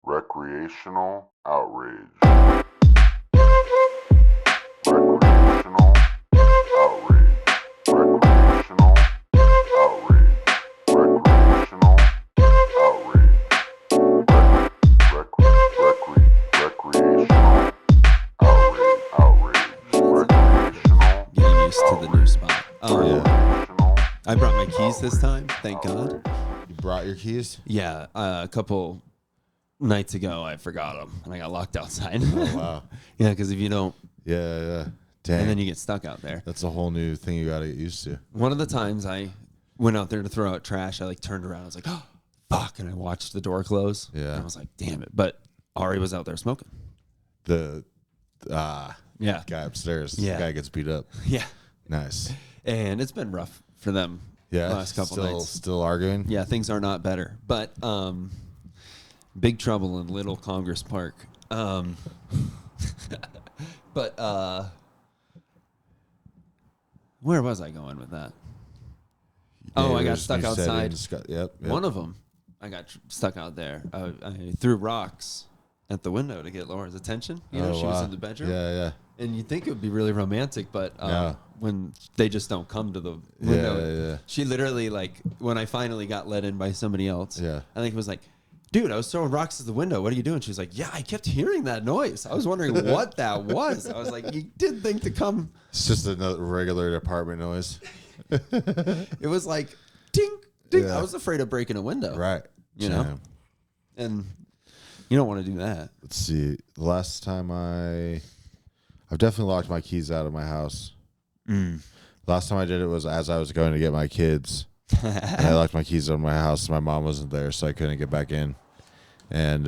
Recreational outrage. Recreational outrage. Recreational outrage. Recreational outrage. Recreational outrage. Recreational. Getting used to the new spot. Recreational. I brought my keys this time, thank God. You brought your keys? Yeah, a couple nights ago I forgot them and I got locked outside. Oh, wow. Yeah, because if you don't, Yeah. Dang. and then you get stuck out there. That's a whole new thing you got to get used to. One of the times I went out there to throw out trash, I like turned around. I was like, oh, fuck. And I watched the door close. Yeah. And I was like, damn it. But Ari was out there smoking. The Yeah. guy upstairs. Yeah. The guy gets beat up. Yeah. Nice. And it's been rough for them Yeah. the last couple nights. Still arguing? Yeah, things are not better. But big trouble in Little Congress Park. But where was I going with that? Oh, I got stuck outside. Yep. One of them, I got stuck out there. I threw rocks at the window to get Laura's attention. You know, she was in the bedroom. Yeah. And you'd think it would be really romantic, but No. when they just don't come to the window. Yeah. She literally, like, when I finally got let in by somebody else, Yeah. I think it was like, dude, I was throwing rocks at the window. What are you doing? She was like, yeah, I kept hearing that noise. I was wondering what that was. I was like, you did think to come. It's just a regular apartment noise. It was like, ding, ding. Yeah. I was afraid of breaking a window. Right. You know? And you don't want to do that. Let's see. The last time I've definitely locked my keys out of my house. Last time I did it was as I was going to get my kids. And I locked my keys out of my house. My mom wasn't there, so I couldn't get back in. And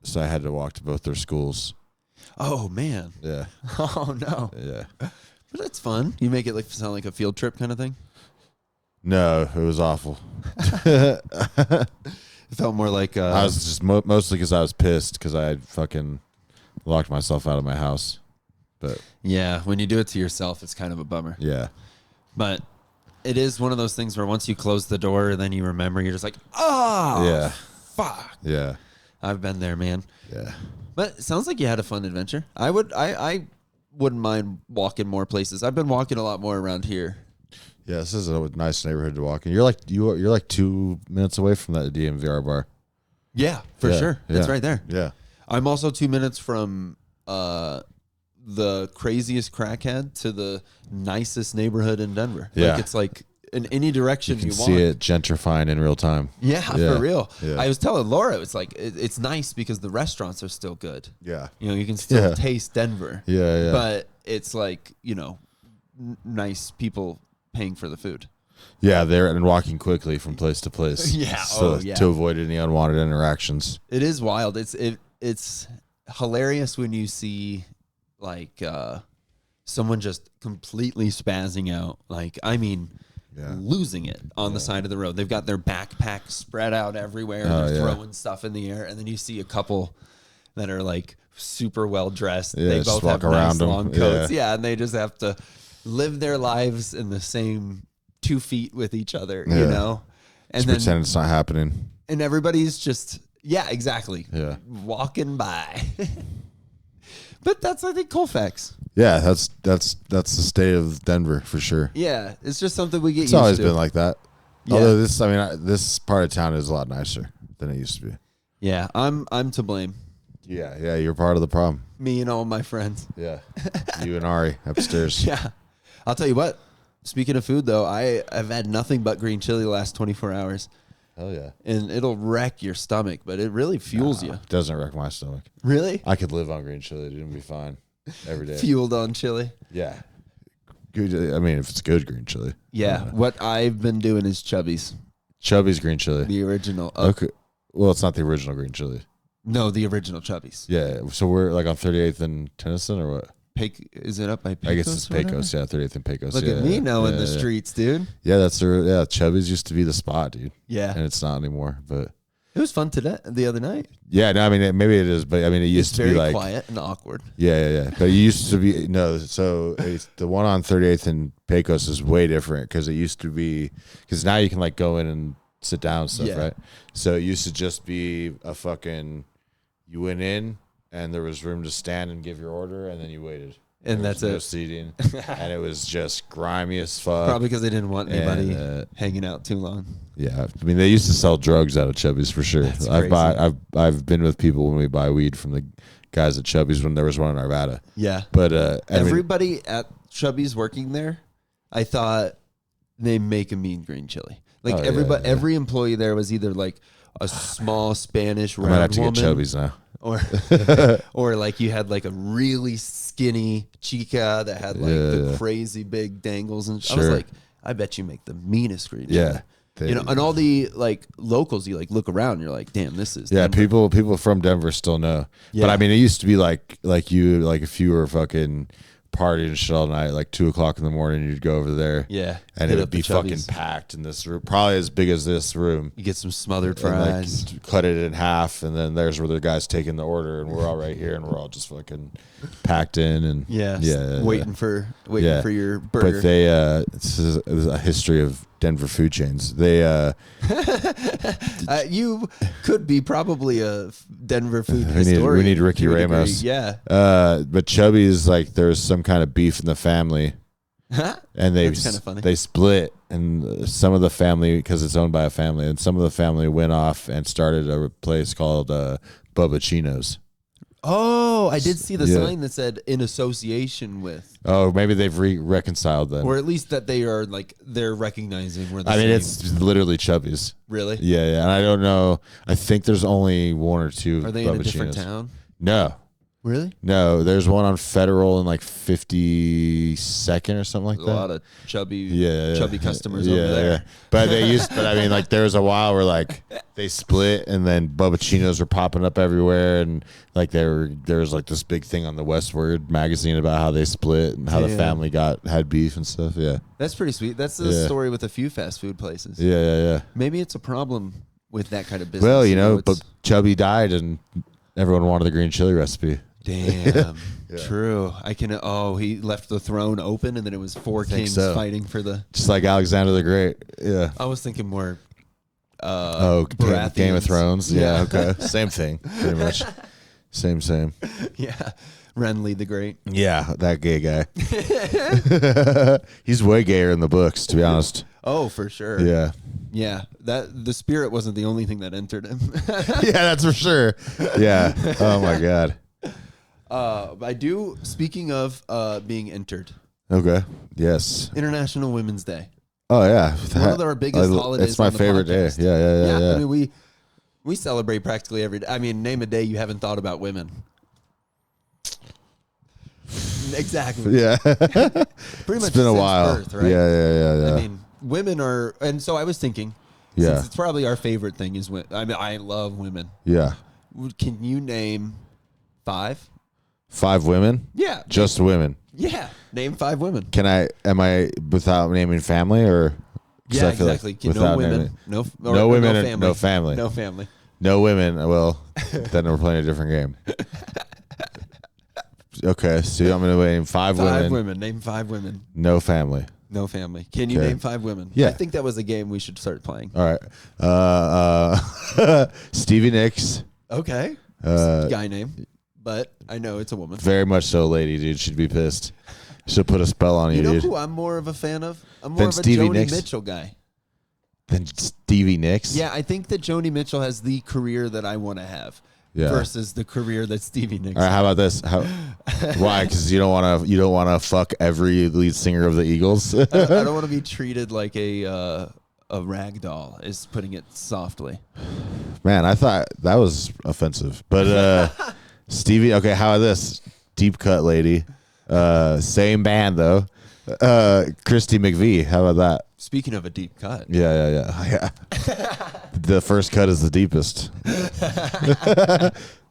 so I had to walk to both their schools. Oh, man. Yeah. Oh, no. Yeah. But that's fun. You make it like sound like a field trip kind of thing. No, it was awful. It felt more like I was just mostly because I was pissed because I had fucking locked myself out of my house. But yeah, when you do it to yourself, it's kind of a bummer. yeah. But it is one of those things where once you close the door and then you remember, you're just like, oh, Yeah. fuck. Yeah. I've been there, man. Yeah. But it sounds like you had a fun adventure. I wouldn't mind walking more places. I've been walking a lot more around here. Yeah, this is a nice neighborhood to walk in. You're like 2 minutes away from that DMVR bar. Yeah, for Yeah, sure. yeah. It's right there. Yeah. I'm also 2 minutes from the craziest crackhead to the nicest neighborhood in Denver. Yeah. Like, it's like in any direction You you can want. see it gentrifying in real time. Yeah, Yeah. for real. Yeah. I was telling Laura, it's like it's nice because the restaurants are still good. Yeah. You know, you can still Yeah. taste Denver. Yeah. But it's like, you know, nice people paying for the food. Yeah, there and walking quickly from place to place. Yeah, So yeah. to avoid any unwanted interactions. It is wild. It's hilarious when you see like someone just completely spazzing out. Like, I mean, Yeah. losing it on the side of the road. They've got their backpack spread out everywhere. Oh, They're yeah. throwing stuff in the air. And then you see a couple that are like super well dressed. Yeah, They just both have walk around nice them. long coats. Yeah. Yeah, and they just have to live their lives in the same 2 feet with each other, you Yeah. know? And Just then pretend it's not happening. and everybody's just, yeah, exactly. Yeah. Walking by. But that's, I think, Colfax. Yeah, that's the state of Denver for sure. Yeah, it's just something we get It's used always to. been like that. Yeah. Although this part of town is a lot nicer than it used to be. Yeah, I'm to blame. Yeah, you're part of the problem. Me and all my friends. Yeah. You and Ari upstairs. Yeah. I'll tell you what. Speaking of food, though, I've had nothing but green chili the last 24 hours. Hell yeah. And it'll wreck your stomach, but it really fuels you. It doesn't wreck my stomach. Really? I could live on green chili. It'd be fine every day. Fueled on chili. Yeah. Good. I mean, if it's good green chili. Yeah. What I've been doing is Chubby's. Chubby's green chili. The original. Okay. Well, it's not the original green chili. No, the original Chubby's. Yeah. So we're like on 38th and Tennyson or what? Is it up by Pecos? I guess it's or whatever? Pecos. Yeah, 38th and Pecos. Look yeah, at me knowing yeah, the yeah. streets, dude. Yeah, Chubby's used to be the spot, dude. Yeah. And it's not anymore. But It was fun the other night. yeah, no, I mean, maybe it is, but I mean, it used It's to very be like, quiet and awkward. yeah. But it used to be, no, so the one on 38th and Pecos is way different because it used to be, because now you can like go in and sit down and stuff, Yeah. right? So it used to just be a fucking, you went in and there was room to stand and give your order, and then you waited. And There that's was no it. seating, and it was just grimy as fuck. Probably because they didn't want anybody And, hanging out too long. Yeah, I mean they used to sell drugs out of Chubby's for sure. That's I've been with people when we buy weed from the guys at Chubby's when there was one in Arvada. Yeah. But Everybody at Chubby's working there, I thought they make a mean green chili. Like Oh, yeah, everybody, yeah. every employee there was either like a small Spanish I might have round to woman, get Chubby's now. or or like you had like a really skinny chica that had like the Yeah. crazy big dangles, and I was Sure. like, I bet you make the meanest green chili. Yeah, You know, and all the like locals, you like look around, and you're like, damn, this is yeah. Denver. People from Denver still know. Yeah. But I mean, it used to be like if you were fucking partying and shit all night, like 2:00 in the morning, you'd go over there. Yeah, And hit it up would be the fucking Chubby's. packed in this room, probably as big as this room. You get some smothered And fries. like cut it in half, and then there's where the guy's taking the order, and we're all right here, and we're all just fucking packed in, and waiting for Yeah. your burger. But they this is a history of Denver food chains. They You could be probably a Denver food We need historian. Ricky to a degree. Ramos. Yeah. but Chubby's, like, there was some kind of beef in the family, and That's kinda funny. they split, and some of the family, because it's owned by a family, and some of the family went off and started a place called Bubba Chino's. Oh, I did see the Yeah. sign that said in association with, Oh, maybe they've reconciled then. or at least that they are like they're recognizing where the I mean, same. it's literally Chubby's. Really. Yeah, and I don't know. I think there's only one or two. Are they in a Bubba different Chino's. town? No, Really? there's one on Federal in like 52nd or something like A that. lot of chubby customers yeah, over there. yeah. But I mean, like, there was a while where like they split, and then Bubba Chinos were popping up everywhere, and like there was like this big thing on the Westward magazine about how they split and how the Damn. family had beef and stuff. Yeah, That's pretty sweet. That's the Yeah. story with a few fast food places. yeah. Maybe it's a problem with that kind of business. Well, you know, it's- but Chubby died, and everyone wanted the green chili recipe. Damn. True. I can. Oh, he left the throne open, and then it was four think kings so. fighting for the. Just like Alexander the Great. Yeah. I was thinking more. Game of Thrones. Yeah. Yeah. Okay. Same thing, pretty much. Same. Yeah, Renly the Great. Yeah, that gay guy. He's way gayer in the books, to be honest. Oh, for sure. Yeah. Yeah. That the spirit wasn't the only thing that entered him. Yeah, that's for sure. Yeah. Oh my God. I do. Speaking of being entered, Okay. Yes. International Women's Day. Oh yeah. One of our biggest holidays. It's my on the favorite podcast. day. Yeah. I mean, we celebrate practically every day. I mean, name a day you haven't thought about women. Exactly. Yeah. Pretty much It's been a since while. birth, right? Yeah. I mean, women are, and so I was thinking, Yeah. since it's probably our favorite thing is women. I mean, I love women. Yeah. Can you name 5? 5 women? Yeah. Just women. Yeah. Name 5 women. Am I without naming family or? 'cause Yeah, I feel like exactly. No without women. naming- No women and family. no family. No family. No women. Well, then we're playing a different game. Okay, so I'm going to name 5 5 women. women. Name 5 women. No family. No family. Can you Okay. name 5 women? Yeah. I think that was a game we should start playing. All right. Stevie Nicks. Okay. Uh, Guy name. But I know it's a woman. Very much so, lady, dude. She'd be pissed. She'll put a spell on you, You know dude. who I'm more of a fan of? I'm more Then of a Stevie Joni Nicks? Mitchell guy. Then Stevie Nicks. Yeah, I think that Joni Mitchell has the career that I want to have Yeah. versus the career that Stevie Nicks All right. has. How about this? Why? Because you don't want to fuck every lead singer of the Eagles. I don't want to be treated like a rag doll, is putting it softly. Man, I thought that was offensive. But Stevie, okay, how about this? Deep cut lady. Same band though. Christy McVie. How about that? Speaking of a deep cut. Yeah. The first cut is the deepest.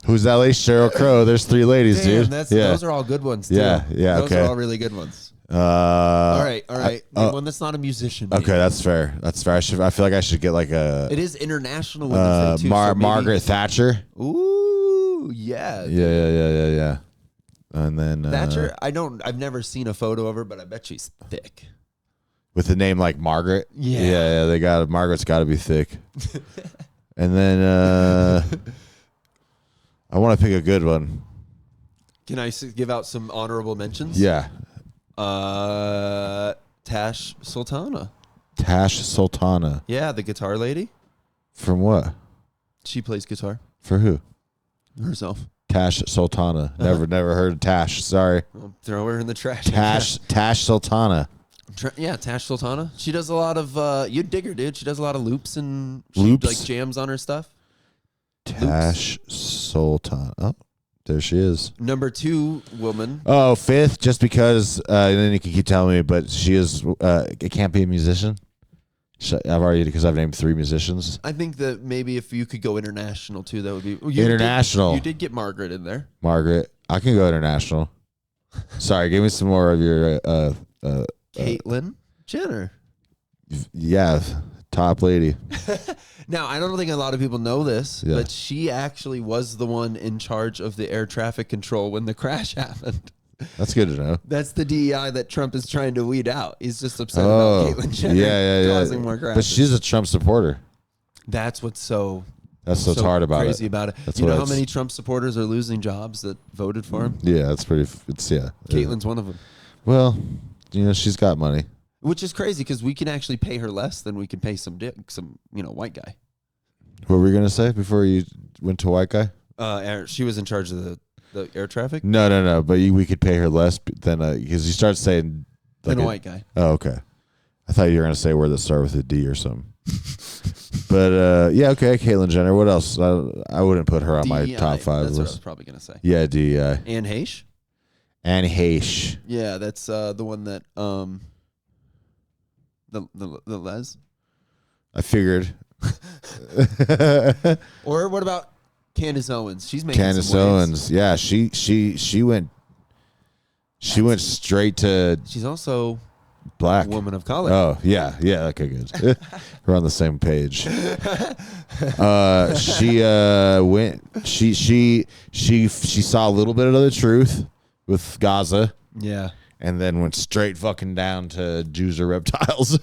Who's that lady? Sheryl Crow. There's 3 ladies, Damn, dude. those are all good ones, too. Yeah, Those okay. are all really good ones. All All right. Name one that's not a musician. Okay, that's fair. I feel like I should get like It is International Women's Day, too. so maybe- Margaret Thatcher. Ooh, yeah. Yeah. And then Thatcher, I've never seen a photo of her, but I bet she's thick. with a name like Margaret. Yeah. They got Margaret's got to be thick. And then I want to pick a good one. Can I give out some honorable mentions? Yeah, Tash Sultana. Tash Sultana. Yeah, the guitar lady. From what? She plays guitar For who? herself. Tash Sultana. Never heard of Tash. Sorry. Well, throw her in the trash. Tash Sultana. Yeah, Tash Sultana. She does a lot of. You'd dig her, dude. She does a lot of loops and she Loops? like jams on her stuff. Tash Sultana. Oh, there she is. Number 2 woman. Oh, 5th, just because, and then you can keep telling me, but she is, it can't be a musician. Because I've named 3 musicians. I think that maybe if you could go international too, that would be International. You did get Margaret in there. Margaret. I can go international. Sorry, give me some more of your, Caitlyn Jenner. yeah, top lady. Now, I don't think a lot of people know this, Yeah. but she actually was the one in charge of the air traffic control when the crash happened. That's good to know. That's the DEI that Trump is trying to weed out. He's just upset Oh, about Caitlyn Jenner yeah. causing more crashes. But she's a Trump supporter. That's what's so hard about crazy it. about it. That's You know what how it's- many Trump supporters are losing jobs that voted for him? Yeah, that's pretty. It's Caitlyn's one of them. Well, she's got money. Which is crazy because we can actually pay her less than we can pay some white guy. What were we gonna say before you went to white guy? She was in charge of the air traffic. No. But we could pay her less than because you start saying Than a white guy. Oh, okay. I thought you were gonna say where that start with a D or something. But yeah, okay. Caitlyn Jenner. What else? I wouldn't put her on my DEI, top 5 That's what I was list. probably gonna say. Yeah, DEI. Anne Heche. Anne Heche. Yeah, that's the one that the Les. I figured. Or what about Candace Owens? She's making Candace some waves. Owens. Yeah, she went straight to She's also black. a woman of color. Oh, yeah. Okay, good. We're on the same page. She saw a little bit of the truth with Gaza Yeah. and then went straight fucking down to Jews or reptiles.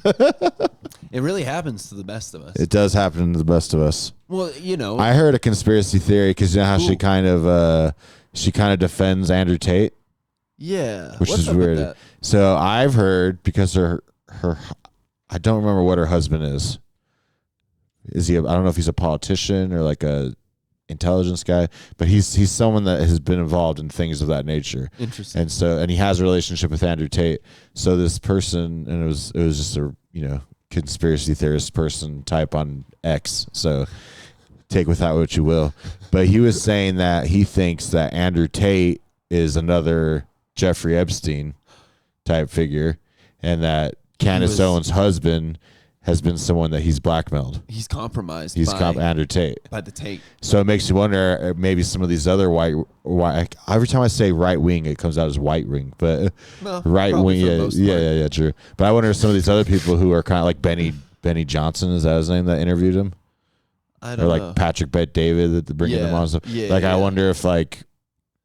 It really happens to the best of us. It does happen to the best of us. Well, I heard a conspiracy theory because you know how Ooh. she kind of defends Andrew Tate. yeah. Which What's is up with weird. that? So I've heard because her I don't remember what her husband is. Is he? I don't know if he's a politician or like a intelligence guy, but he's someone that has been involved in things of that nature. Interesting. And he has a relationship with Andrew Tate. So this person, and it was just a conspiracy theorist person type on X. So take with that what you will. But he was saying that he thinks that Andrew Tate is another Jeffrey Epstein type figure, and that Candace Owens' husband has been someone that he's blackmailed. He's compromised. He's by Andrew Tate. by the Tate. So it makes you wonder, maybe some of these other white. Every time I say right wing, it comes out as white wing, but Well, right probably wing, for the most part. yeah, true. But I wonder if some of these other people who are kind of like Benny Johnson, is that his name, that interviewed him, I or don't like know. Patrick Bet David that bringing them on and stuff. Yeah, Like yeah. I wonder if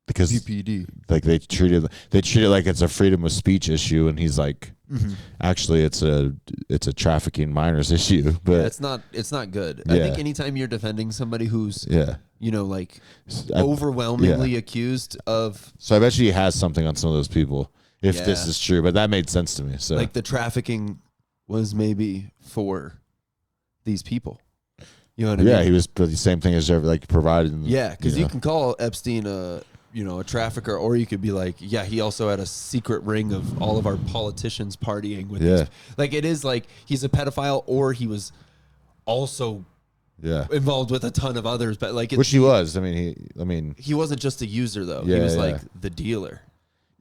because PPD. like they treat it like it's a freedom of speech issue, and he's like, actually it's a trafficking minors issue. But It's not good. I Yeah. think anytime you're defending somebody who's yeah, overwhelmingly accused of so I bet you he has something on some of those people if this Yeah. is true. But that made sense to me. So like the trafficking was maybe for these people. You know what I yeah, mean? he was the same thing as like providing. Yeah, because you know. can call Epstein a trafficker, or you could be like, yeah, he also had a secret ring of all of our politicians partying with. Yeah. These. Like it is like he's a pedophile, or he was also Yeah, involved with a ton of others. But like, which he was. I mean, he wasn't just a user though. Yeah, he was yeah. like the dealer.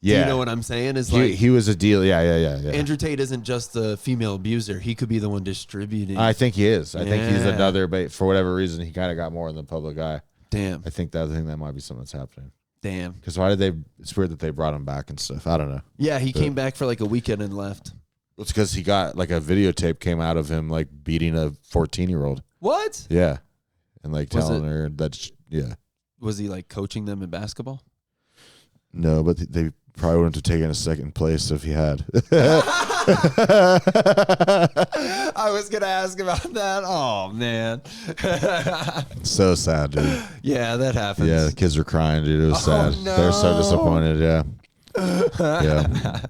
yeah. Do you know what I'm saying? Is he, like he was a deal. Yeah. Andrew Tate isn't just a female abuser. He could be the one distributing. I think he is. I think he's Yeah. another, but for whatever reason, he kind of got more in the public eye. Damn. I think that might be something that's happening. Damn. Because why did they? It's weird that they brought him back and stuff. I don't know. Yeah, he came back for like a weekend and left. It's because he got like a videotape came out of him like beating a 14-year-old. What? Yeah, and like Was telling it- her that. Yeah. Was he like coaching them in basketball? No, but they probably wouldn't have taken a second place if he had. I was gonna ask about that. Oh man. So sad, dude. Yeah, that happens. Yeah, the kids were crying, dude. It was sad. no. They were so disappointed. Yeah. Yeah.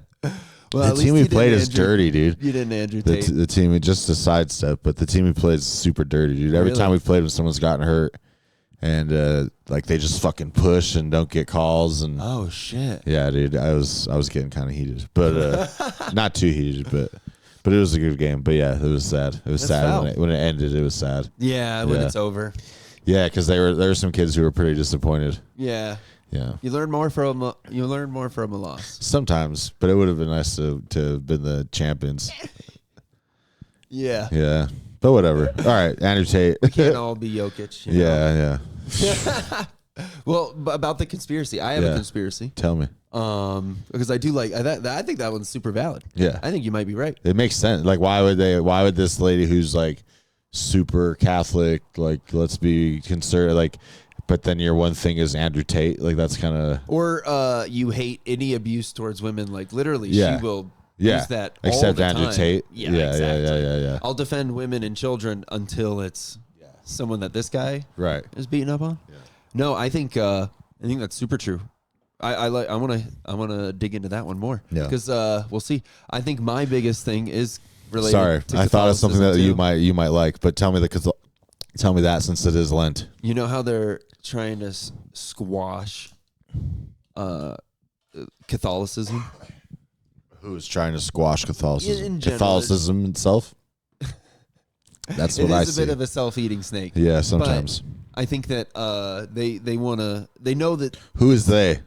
Well, The team we played is dirty, dude. You didn't Andrew The, Tate. the team, just a sidestep, but the team we played is super dirty, dude. Every Really? time we played them, someone's gotten hurt, and like they just fucking push and don't get calls, and Oh shit. yeah, dude, I was getting kind of heated, but not too heated, but it was a good game. But yeah, it was sad. It was That's sad foul. when it ended. It was sad. Yeah, when Yeah. it's over. Yeah, because there were some kids who were pretty disappointed. Yeah. Yeah. You learn more from a loss. Sometimes, but it would have been nice to have been the champions. Yeah. Yeah, but whatever. All right, Andrew Tate. Can't all be Jokic. You know? Yeah. Well, about the conspiracy, I have a Yeah. conspiracy. Tell me. Because I do like I think that one's super valid. Yeah, I think you might be right. it makes sense. Like, why would this lady who's like super Catholic, like, let's be conservative, like, but then your one thing is Andrew Tate, like, that's kind of Or you hate any abuse towards women, like literally, Yeah. she will yeah. use that all Except the Andrew time. Tate. Yeah, Yeah, exactly. yeah. I'll defend women and children until it's someone that this guy Right. is beating up on. Yeah. No, I think that's super true. I want to dig into that one more. Yeah. Because we'll see. I think my biggest thing is related. Sorry, to I thought of something that Catholicism, you too. might like, but tell me that since it is Lent. You know how they're trying to squash Catholicism? Who is trying to squash Catholicism? In general, Catholicism itself. That's what It I is a see. bit of a self-eating snake. Yeah, sometimes. I think that they know that Who is they?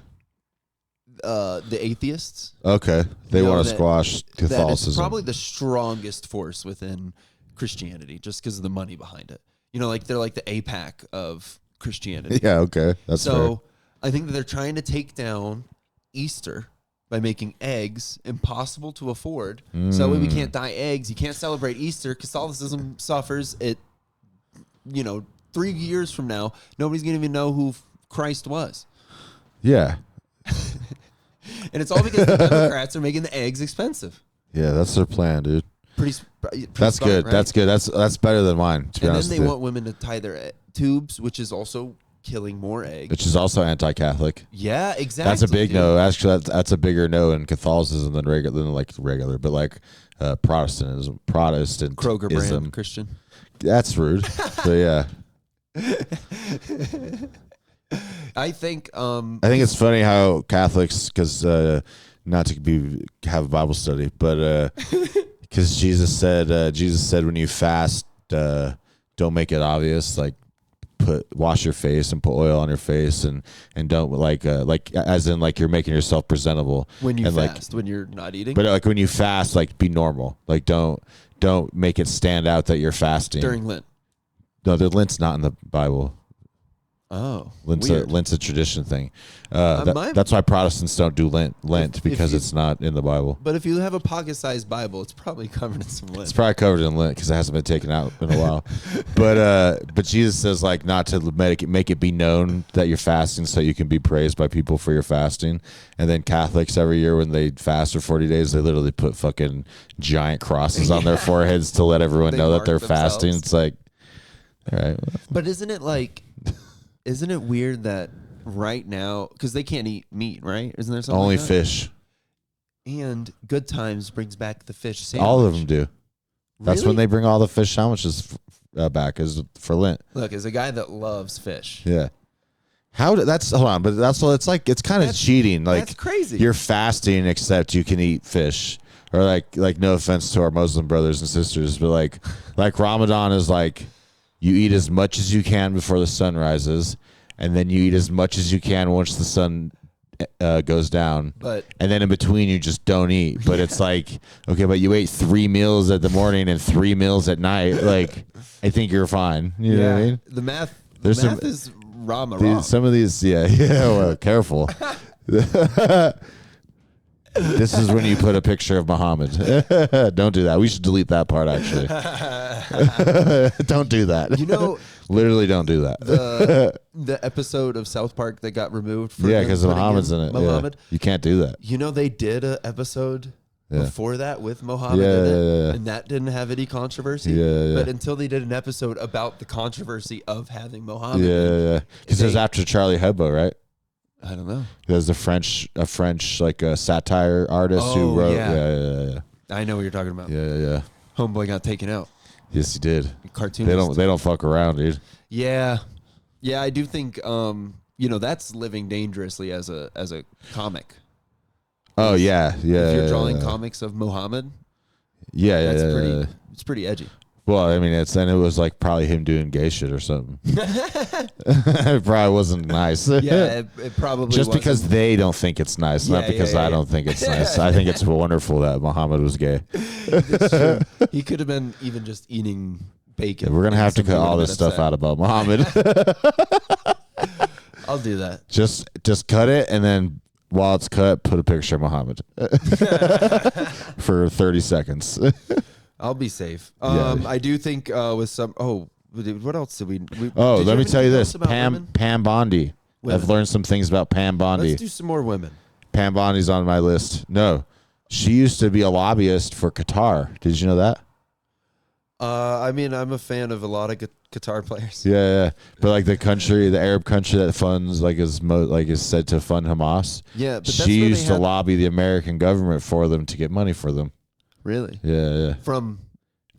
the atheists Okay, they know want to that- squash that it's Catholicism. probably the strongest force within Christianity, just because of the money behind it. You know, like they're like the APAC of Christianity. Yeah, okay, that's So I think that they're trying to take down Easter by making eggs impossible to afford. So that way we can't dye eggs. You can't celebrate Easter. Catholicism suffers. It, 3 years from now, nobody's going to even know who Christ was. fair. Yeah, And it's all because the Democrats are making the eggs expensive. yeah, that's their plan, dude. Pretty That's smart, good. right? That's good. That's better than mine. To be And then honest, they with you. want women to tie their tubes, which is also killing more eggs. Which is also anti-Catholic. Yeah, exactly. That's a big dude. no. Actually, that's a bigger no in Catholicism than regular, but like Protestantism, Kroger brand Protestantism. Christian. That's rude. But yeah, I think I think it's funny how Catholics, because not to have a Bible study, but because Jesus said when you fast, don't make it obvious, like wash your face and put oil on your face, and don't like as in like you're making yourself presentable when you and fast, when you're not eating. but like when you fast, like be normal, like don't make it stand out that you're fasting during Lent. No, the Lent's not in the Bible. Oh, Lent's weird. a tradition thing. My- That's why Protestants don't do Lent If because you- it's not in the Bible. But if you have a pocket-sized Bible, it's probably covered in some Lent. It's probably covered in Lent because it hasn't been taken out in a while. But Jesus says like not to make it be known that you're fasting so you can be praised by people for your fasting. And then Catholics every year when they fast for 40 days, they literally put fucking giant crosses on their foreheads to let everyone They know that mark they're fasting. themselves. It's like, all right, But isn't it weird that right now, because they can't eat meat, right? Isn't there something only like that? fish. And Good Times brings back the fish sandwich. All of them do. That's Really? when they bring all the fish sandwiches back is for Lent. Look, as a guy that loves fish, Yeah. Hold on, but that's what it's like. It's kind of cheating. Like that's crazy. you're fasting, except you can eat fish. Or like no offense to our Muslim brothers and sisters, but like Ramadan is like you eat as much as you can before the sun rises, and then you eat as much as you can once the sun goes down. But And then in between, you just don't eat. But it's like, okay, but you ate 3 meals at the morning and 3 meals at night. Like, I think you're fine. You know what I mean? the math, There's math some- is wrong. Some of these, yeah, well, careful. This is when you put a picture of Muhammad. Don't do that. We should delete that part, actually. Don't do that. You know, Literally don't do that. the episode of South Park that got removed for Yeah, him because putting Muhammad's in it. Yeah. Muhammad. You can't do that. You know, they did an episode Yeah. before that with Mohammed Yeah, in it, yeah. and that didn't have any controversy. Yeah. But until they did an episode about the controversy of having Mohammed, Yeah. Because it was after Charlie Hebdo, right? I don't know. There's a French like a satire artist who wrote. Yeah. I know what you're talking about. Yeah. Homeboy got taken out. Yes, he did. Cartoonist. They don't fuck around, dude. Yeah. I do think that's living dangerously as a comic. Oh yeah. If you're drawing comics of Muhammad, it's pretty edgy. Well, I mean, it was like probably him doing gay shit or something. It probably wasn't nice. Yeah, it probably just wasn't. because they don't think it's nice, not because I don't think it's nice. I think it's wonderful that Muhammad was gay. It's true. He could have been even just eating bacon. We're gonna have to cut all this stuff out about Muhammad. I'll do that. Just cut it, and then while it's cut, put a picture of Muhammad for 30 seconds. I'll be safe. Yeah. I do think with some. Oh, what else did we? Let me tell you this: Pam Pam Bondi. Women. I've learned some things about Pam Bondi. Let's do some more women. Pam Bondi's on my list. No, she used to be a lobbyist for Qatar. Did you know that? I mean, I'm a fan of a lot of guitar players. Yeah. But like the Arab country that funds is said to fund Hamas. Yeah, but she used to lobby the American government for them to get money for them. Really? Yeah. From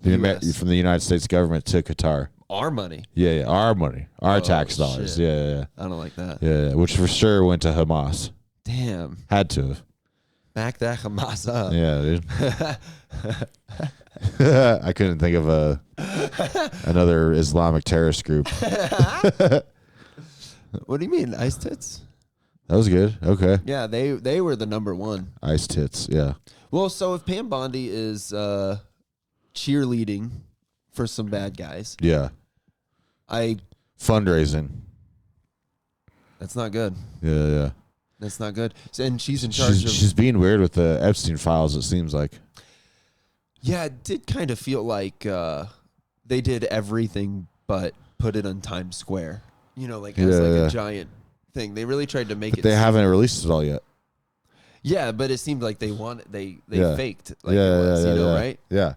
the US. from the United States government to Qatar. Our money. Yeah, our money, our tax dollars. Shit. Yeah. I don't like that. Yeah, which for sure went to Hamas. Damn. Had to have. Back that Hamas up. Yeah, dude. I couldn't think of another Islamic terrorist group. What do you mean, Ice Tits? That was good. Okay. Yeah, they were the number one. Ice tits. Yeah. Well, so if Pam Bondi is cheerleading for some bad guys, Yeah. Fundraising. That's not good. Yeah. That's not good. And she's in charge of. She's being weird with the Epstein files, it seems like. Yeah, it did kind of feel like they did everything but put it on Times Square. As a giant thing. They really tried to make it. They haven't released it all yet. Yeah, but it seemed like they faked it right? Yeah.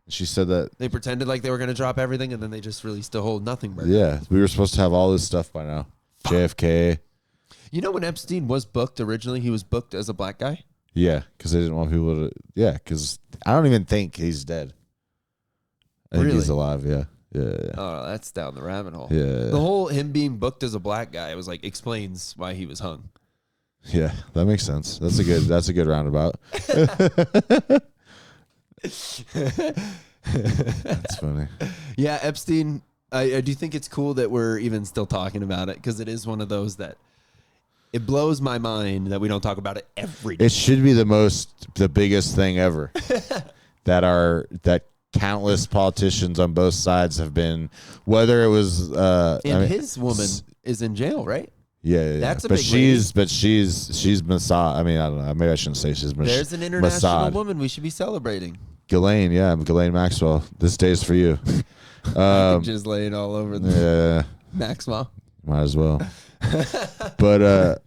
She said that they pretended like they were going to drop everything, and then they just released a whole nothing burger. Yeah, we were supposed to have all this stuff by now. JFK. When Epstein was booked originally, he was booked as a black guy? Yeah, because they didn't want people to. Yeah, because I don't even think he's dead. I think he's alive. Yeah. Oh, that's down the rabbit hole. Yeah. The whole him being booked as a black guy was like explains why he was hung. Yeah, that makes sense. That's a good roundabout. That's funny. Yeah, Epstein. I do think it's cool that we're even still talking about it because it is one of those that it blows my mind that we don't talk about it every day. It should be the biggest thing ever. that countless politicians on both sides have been, whether it was his woman is in jail, right? Yeah. That's a but big she's Mossad. I mean, I don't know. Maybe I shouldn't say she's Mossad. There's an international woman we should be celebrating. Ghislaine, Ghislaine Maxwell. This day's for you. Just laying all over the Maxwell. Might as well. But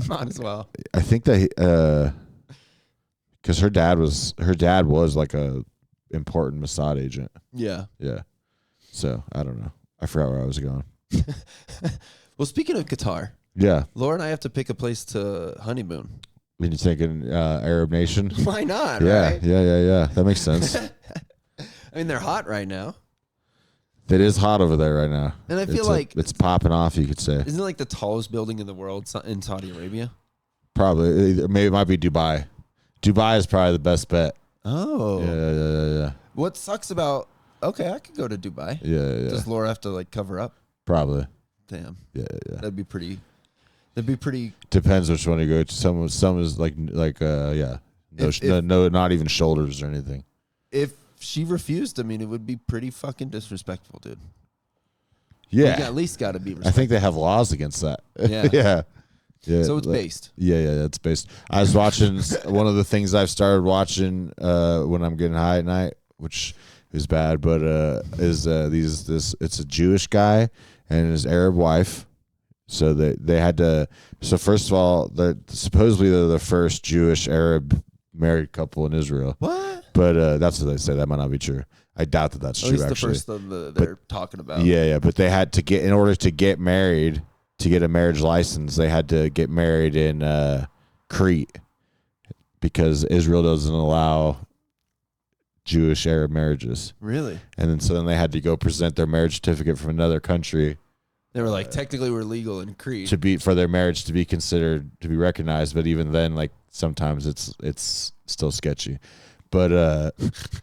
might as well. I think that because her dad was like a important Mossad agent. Yeah. So I don't know. I forgot where I was going. Well, speaking of Qatar, Laura and I have to pick a place to honeymoon. When you're thinking Arab nation, why not? Yeah, right? yeah. That makes sense. I mean, they're hot right now. It is hot over there right now, and I feel like it's popping off. You could say, isn't it like the tallest building in the world in Saudi Arabia? Probably, maybe it might be Dubai. Dubai is probably the best bet. Oh, yeah. What sucks about? Okay, I could go to Dubai. Yeah. Does Laura have to cover up? Probably. Damn. Yeah. That'd be pretty. Depends which one you go to. Some is like no, not even shoulders or anything. If she refused, I mean, it would be pretty fucking disrespectful, dude. Yeah. You at least got to be respectful. I think they have laws against that. Yeah. Yeah. So it's based. Yeah, it's based. I was watching one of the things I've started watching when I'm getting high at night, which is bad, but it's a Jewish guy and his Arab wife. So they had to. So first of all, supposedly they're the first Jewish Arab married couple in Israel. What? But that's what they say. That might not be true. I doubt that that's At true. least Actually, the first one that they're talking about. yeah. But they had to get in order to get married, to get a marriage license. They had to get married in Crete because Israel doesn't allow Jewish Arab marriages. Really? And then they had to go present their marriage certificate from another country. They were like, technically we're legal in Crete. For their marriage to be considered, to be recognized, but even then, like sometimes it's still sketchy, but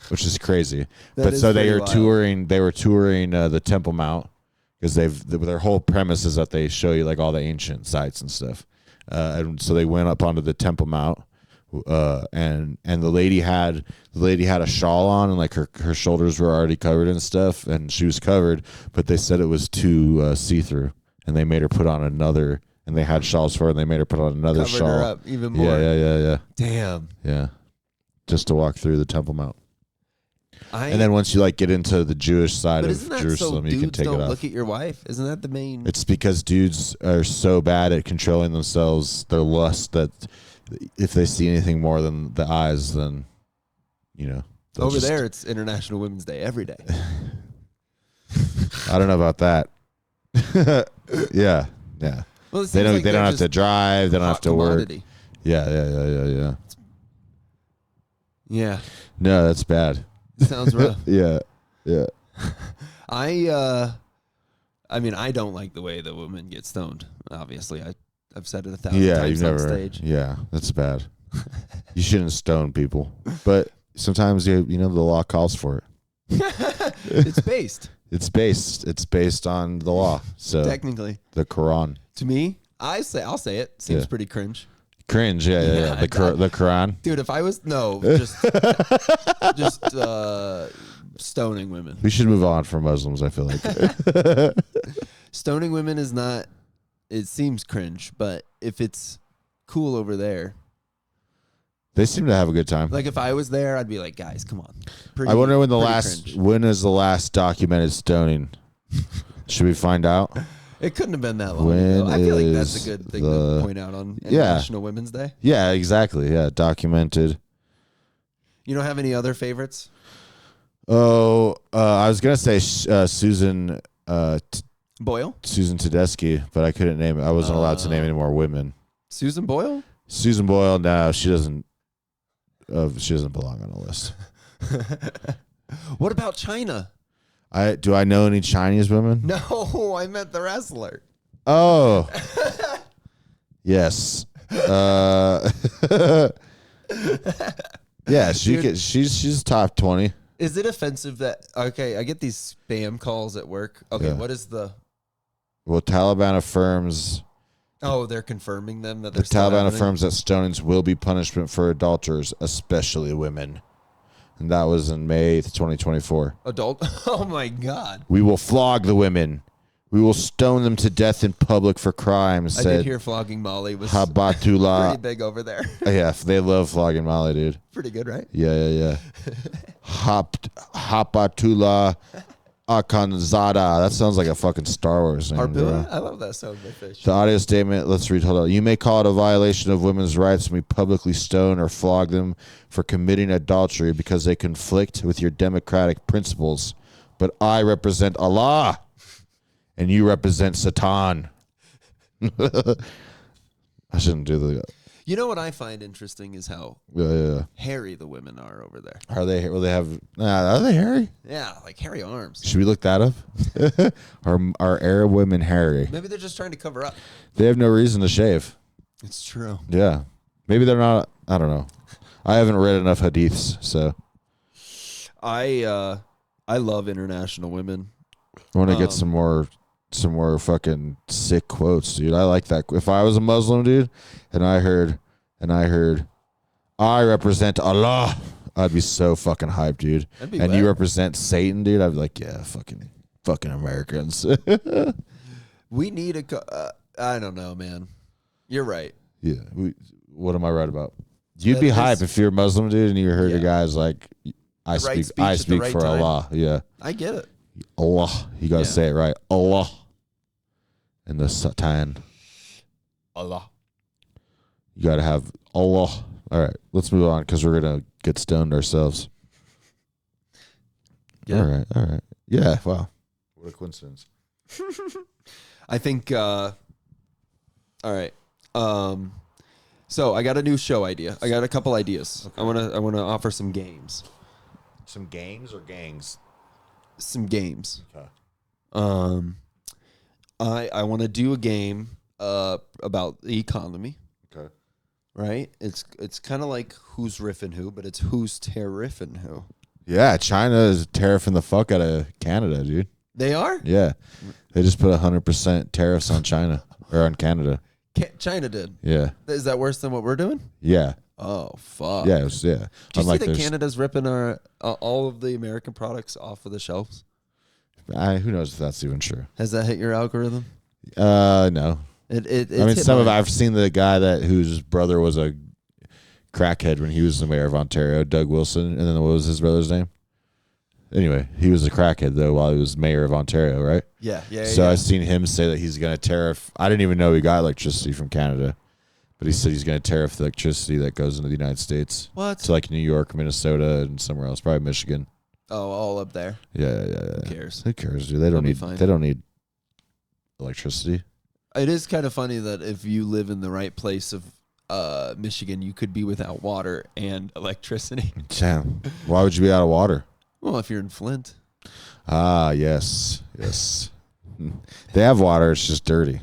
which is crazy. But so they were touring the Temple Mount because their whole premise is that they show you like all the ancient sites and stuff, and so they went up onto the Temple Mount, and the lady had a shawl on and like her shoulders were already covered and stuff, and she was covered, but they said it was too see-through, and they made her put on another, and they had shawls for her, and they made her put on another Covered shawl. her up even more. Yeah. Damn. Yeah. Just to walk through the Temple Mount. And then once you like get into the Jewish side of Jerusalem, you can take it off. Look at your wife. Isn't that the main? It's because dudes are so bad at controlling themselves, their lust, that if they see anything more than the eyes, then Over there, it's International Women's Day every day. I don't know about that. Yeah. Well, They don't have to drive. They don't have to work. Yeah. Yeah. No, that's bad. Sounds rough. Yeah. I mean, I don't like the way the women get stoned. Obviously, I've said it 1,000 Yeah, times you've never. on stage. Yeah, that's bad. You shouldn't stone people, but sometimes the law calls for it. It's based. It's based on the law. So Technically, the Quran. to me, I'll say it. Seems pretty cringe. Cringe, yeah. The Quran. Dude, if I was just stoning women. We should move on from Muslims, I feel like. Stoning women is not. It seems cringe, but if it's cool over there, they seem to have a good time. like if I was there, I'd be like, guys, come on. I wonder when cringe. when is the last documented stoning? Should we find out? It couldn't have been that long When ago. I feel like that's is a good thing to point out on International Women's Day. Yeah, exactly. Yeah, documented. You don't have any other favorites? Oh, I was gonna say Susan Boyle? Susan Tedeschi, but I couldn't name it. I wasn't allowed to name any more women. Susan Boyle? Susan Boyle, no, she doesn't. She doesn't belong on the list. What about China? Do I know any Chinese women? No, I meant the wrestler. Oh, yes. Yeah, she's top 20. Is it offensive that I get these spam calls at work? Okay, Yeah. what is the? Well, Taliban affirms. Oh, they're confirming them that The they're still Taliban happening? affirms that stonings will be punishment for adulterers, especially women. And that was in May 2024. Adult? Oh my God! We will flog the women. We will stone them to death in public for crimes, I said did hear flogging Molly was Habatullah. pretty big over there. Yeah, they love flogging Molly, dude. Pretty good, right? Yeah. Habatullah Akanzada. That sounds like a fucking Star Wars name. Harpula? Bro. I love that sound by fish. The audio statement, let's read. Hold on. You may call it a violation of women's rights when we publicly stone or flog them for committing adultery because they conflict with your democratic principles. But I represent Allah, and you represent Satan. I shouldn't do the. You know what I find interesting is how hairy the women are over there. Are they? Will they have? Are they hairy? Yeah, like hairy arms. Should we look that up? Are Arab women hairy? Maybe they're just trying to cover up. They have no reason to shave. It's true. Yeah, maybe they're not. I don't know. I haven't read enough hadiths, so I love International Women. I want to get some more fucking sick quotes, dude. I like that. If I was a Muslim, dude, and I heard I represent Allah, I'd be so fucking hyped, dude. And you represent Satan, dude. I'd be like, yeah, fucking Americans. We need I don't know, man. You're right. Yeah. What am I right about? You'd be hype if you're a Muslim, dude, and you heard a guy's like, I speak for time. Allah. Yeah. I get it. Allah. You got to say it right. Allah. And the Satan. Allah. You got to have Allah All right. Let's move on because we're gonna get stoned ourselves. Yeah. All right. Yeah. Wow. What a coincidence. I think. All right. So I got a new show idea. I got a couple ideas. Okay. I wanna offer some games. Some games or gangs? Some games. Okay. I want to do a game about the economy. Okay. Right? It's kind of like who's riffing who, but it's who's tariffing who. Yeah, China is tariffing the fuck out of Canada, dude. They are? Yeah, they just put 100% tariffs on China or on Canada. China did. Yeah. Is that worse than what we're doing? Yeah. Oh fuck. Yeah. It was, yeah. Do you see that there's- Canada's ripping our all of the American products off of the shelves? who knows if that's even true? Has that hit your algorithm? No. It's I mean, hit some of mine. I've seen the guy whose brother was a crackhead when he was the mayor of Ontario, Doug Wilson, and then what was his brother's name? Anyway, he was a crackhead though while he was mayor of Ontario, right? Yeah. So I've seen him say that he's going to tariff. I didn't even know he got electricity from Canada, but he said he's going to tariff the electricity that goes into the United States. What? To like New York, Minnesota, and somewhere else, probably Michigan. Oh, all up there. Yeah. Who cares? Who cares, dude? They They'll don't be need. fine. They don't need electricity. It is kind of funny that if you live in the right place of Michigan, you could be without water and electricity. Damn. Why would you be out of water? Well, if you're in Flint. Ah, yes. They have water. It's just dirty.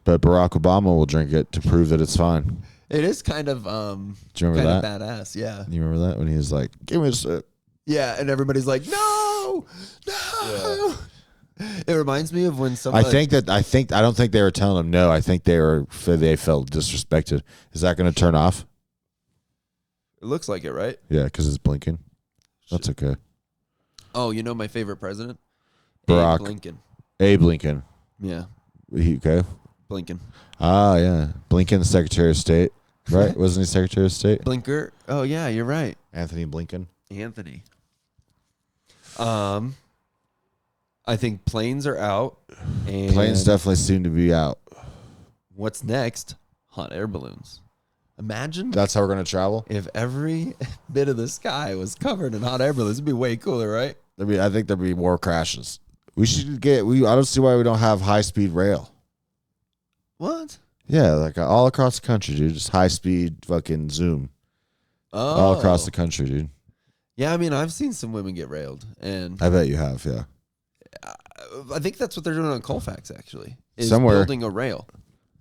But Barack Obama will drink it to prove that it's fine. It is kind of Do you remember kind that? of badass, yeah. You remember that when he was like, "Give me a sip." Yeah, and everybody's like, no. It reminds me of when I somebody don't think they were telling him no. I think they felt disrespected. Is that going to turn off? It looks like it, right? Yeah, because it's blinking. That's okay. Oh, you know my favorite president? Barack. Abe Lincoln. Abe Lincoln. Yeah, Okay. Blinken. Ah, yeah. Blinken, Secretary of State, right? Wasn't he Secretary of State? Blinker. Oh yeah, you're right. Anthony Blinken. Anthony. I think planes are out. And Planes definitely seem to be out. what's next? Hot air balloons. Imagine That's how we're going to travel? if every bit of the sky was covered in hot air balloons. It'd be way cooler, right? I think there'd be more crashes. I don't see why we don't have high-speed rail. What? Yeah, like all across the country, dude. Just high-speed fucking Zoom. Oh. All across the country, dude. Yeah, I mean, I've seen some women get railed, and I bet you have, yeah. I think that's what they're doing on Colfax. Actually, is Somewhere. building a rail.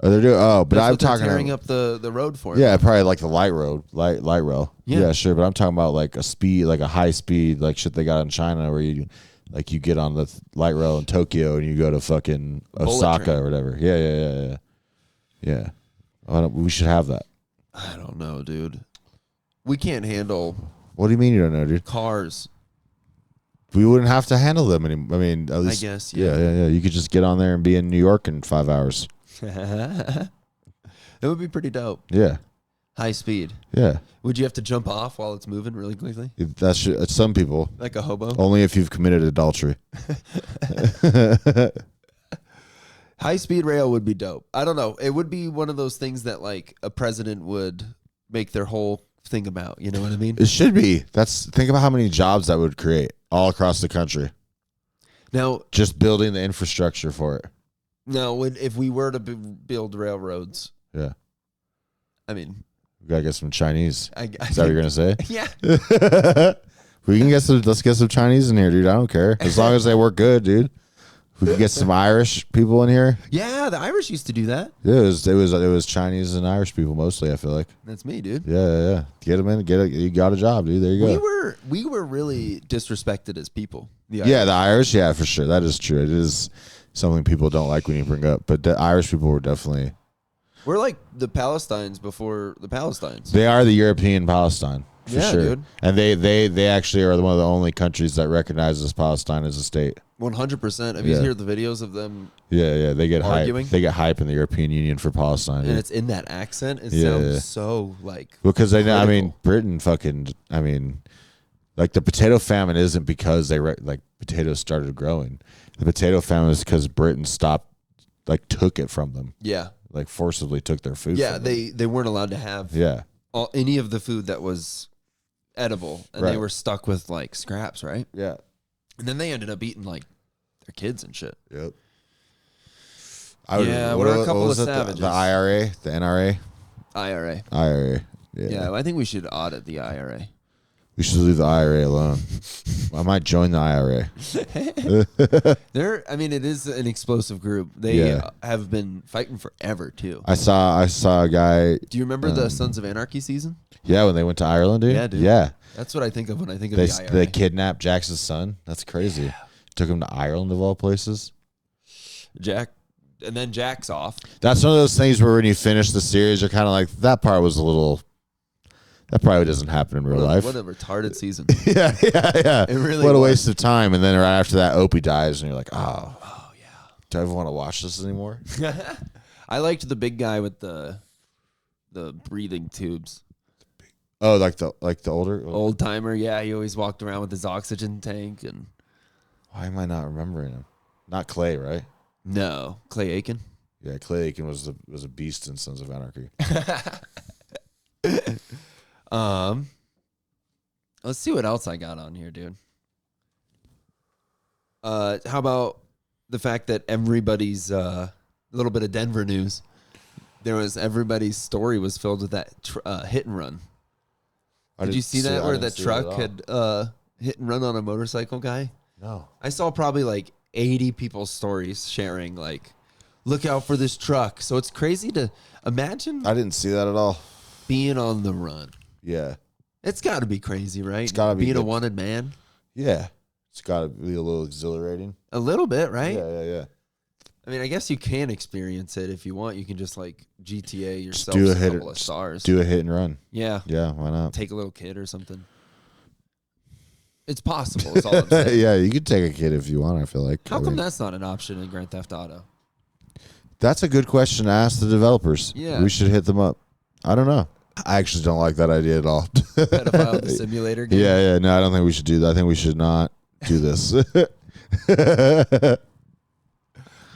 Oh, they're doing. Oh, but That's I'm what they're talking tearing about, up the road for. yeah, probably like the light rail. Yeah. Yeah, sure. But I'm talking about like a high speed, like shit they got in China where you get on the light rail in Tokyo and you go to fucking Bullet Osaka train. or whatever. Yeah. We should have that. I don't know, dude. We can't handle What do you mean you don't know, dude? cars. We wouldn't have to handle them anymore. I mean, at least. guess, Yeah. You could just get on there and be in New York in 5 hours. It would be pretty dope. Yeah. High speed. Yeah. Would you have to jump off while it's moving really quickly, That's some people. like a hobo? Only if you've committed adultery. High speed rail would be dope. I don't know. It would be one of those things that like a president would make their whole thing about. You know what I mean? It should be. Think about how many jobs that would create all across the country. Now, Just building the infrastructure for it. if we were to build railroads, Yeah. I mean, We gotta get some Chinese. I Is that what you're gonna say? yeah. We can let's get some Chinese in here, dude. I don't care. As long as they work good, dude. We can get some Irish people in here. Yeah, the Irish used to do that. Yeah, it was Chinese and Irish people mostly, I feel like. That's me, dude. Yeah. Get them in, you got a job, dude. There you go. We were really disrespected as people. The Yeah, the Irish, yeah, for sure. That is true. It is something people don't like when you bring up. But the Irish people were definitely We're like the Palestines before the Palestines. they are the European Palestine. For Yeah, sure. dude. And they actually are one of the only countries that recognizes Palestine as a state. 100%. Have you Yeah. heard the videos of them? Yeah. They get Arguing? hype. They get hype in the European Union for Palestine. And dude. it's in that accent. It Yeah, sounds yeah. so like Because critical. Britain like the potato famine isn't because potatoes started growing. The potato famine is because Britain took it from them. Yeah. like forcibly took their food. Yeah, from them. they weren't allowed to have Yeah. any of the food that was edible, and they Right. were stuck with like scraps, right? Yeah. And then they ended up eating like their kids and shit. Yep. Yeah, we're a couple of savages. The IRA, the NRA, IRA. IRA. Yeah, I think we should audit the IRA. We should leave the IRA alone. I might join the IRA. I mean, it is an explosive group. They have been fighting forever too. I saw a guy. Do you remember the Sons of Anarchy season? Yeah, when they went to Ireland, dude. Yeah, dude. Yeah. That's what I think of when I think of They the IRA. they kidnapped Jackson's son. That's crazy. Took him to Ireland of all places. And then Jack's off. That's one of those things where when you finish the series, you're kind of like, that part was a little. That probably doesn't happen in real life. What a retarded season. yeah. It really what a was. waste of time. And then right after that, Opie dies, and you're like, oh yeah. Do I ever want to watch this anymore? I liked the big guy with the breathing tubes. Oh, like the older. Old timer, yeah. He always walked around with his oxygen tank and. Why am I not remembering him? Not Clay, right? No, Clay Aiken. Yeah, Clay Aiken was a beast in Sons of Anarchy. Let's see what else I got on here, dude. How about the fact that everybody's a little bit of Denver news? Everybody's story was filled with that hit and run. Did you see that where the truck had hit and run on a motorcycle guy? No. I saw probably like 80 people's stories sharing like, look out for this truck. So it's crazy to imagine I didn't see that at all. being on the run. Yeah. It's got to be crazy, right? It's gotta be being a good. wanted man. Yeah. It's got to be a little exhilarating. A little bit, right? Yeah. I mean, I guess you can experience it if you want. You can just like GTA yourself do a a hit- couple of stars. Do a hit and run. Yeah. Yeah, why not? Take a little kid or something. It's possible. Is all I'm saying. Yeah, you could take a kid if you want, I feel like. How I come mean, that's not an option in Grand Theft Auto? That's a good question to ask the developers. Yeah. We should hit them up. I don't know. I actually don't like that idea at all. Pedophile the simulator game. Yeah. No, I don't think we should do that. I think we should not do this.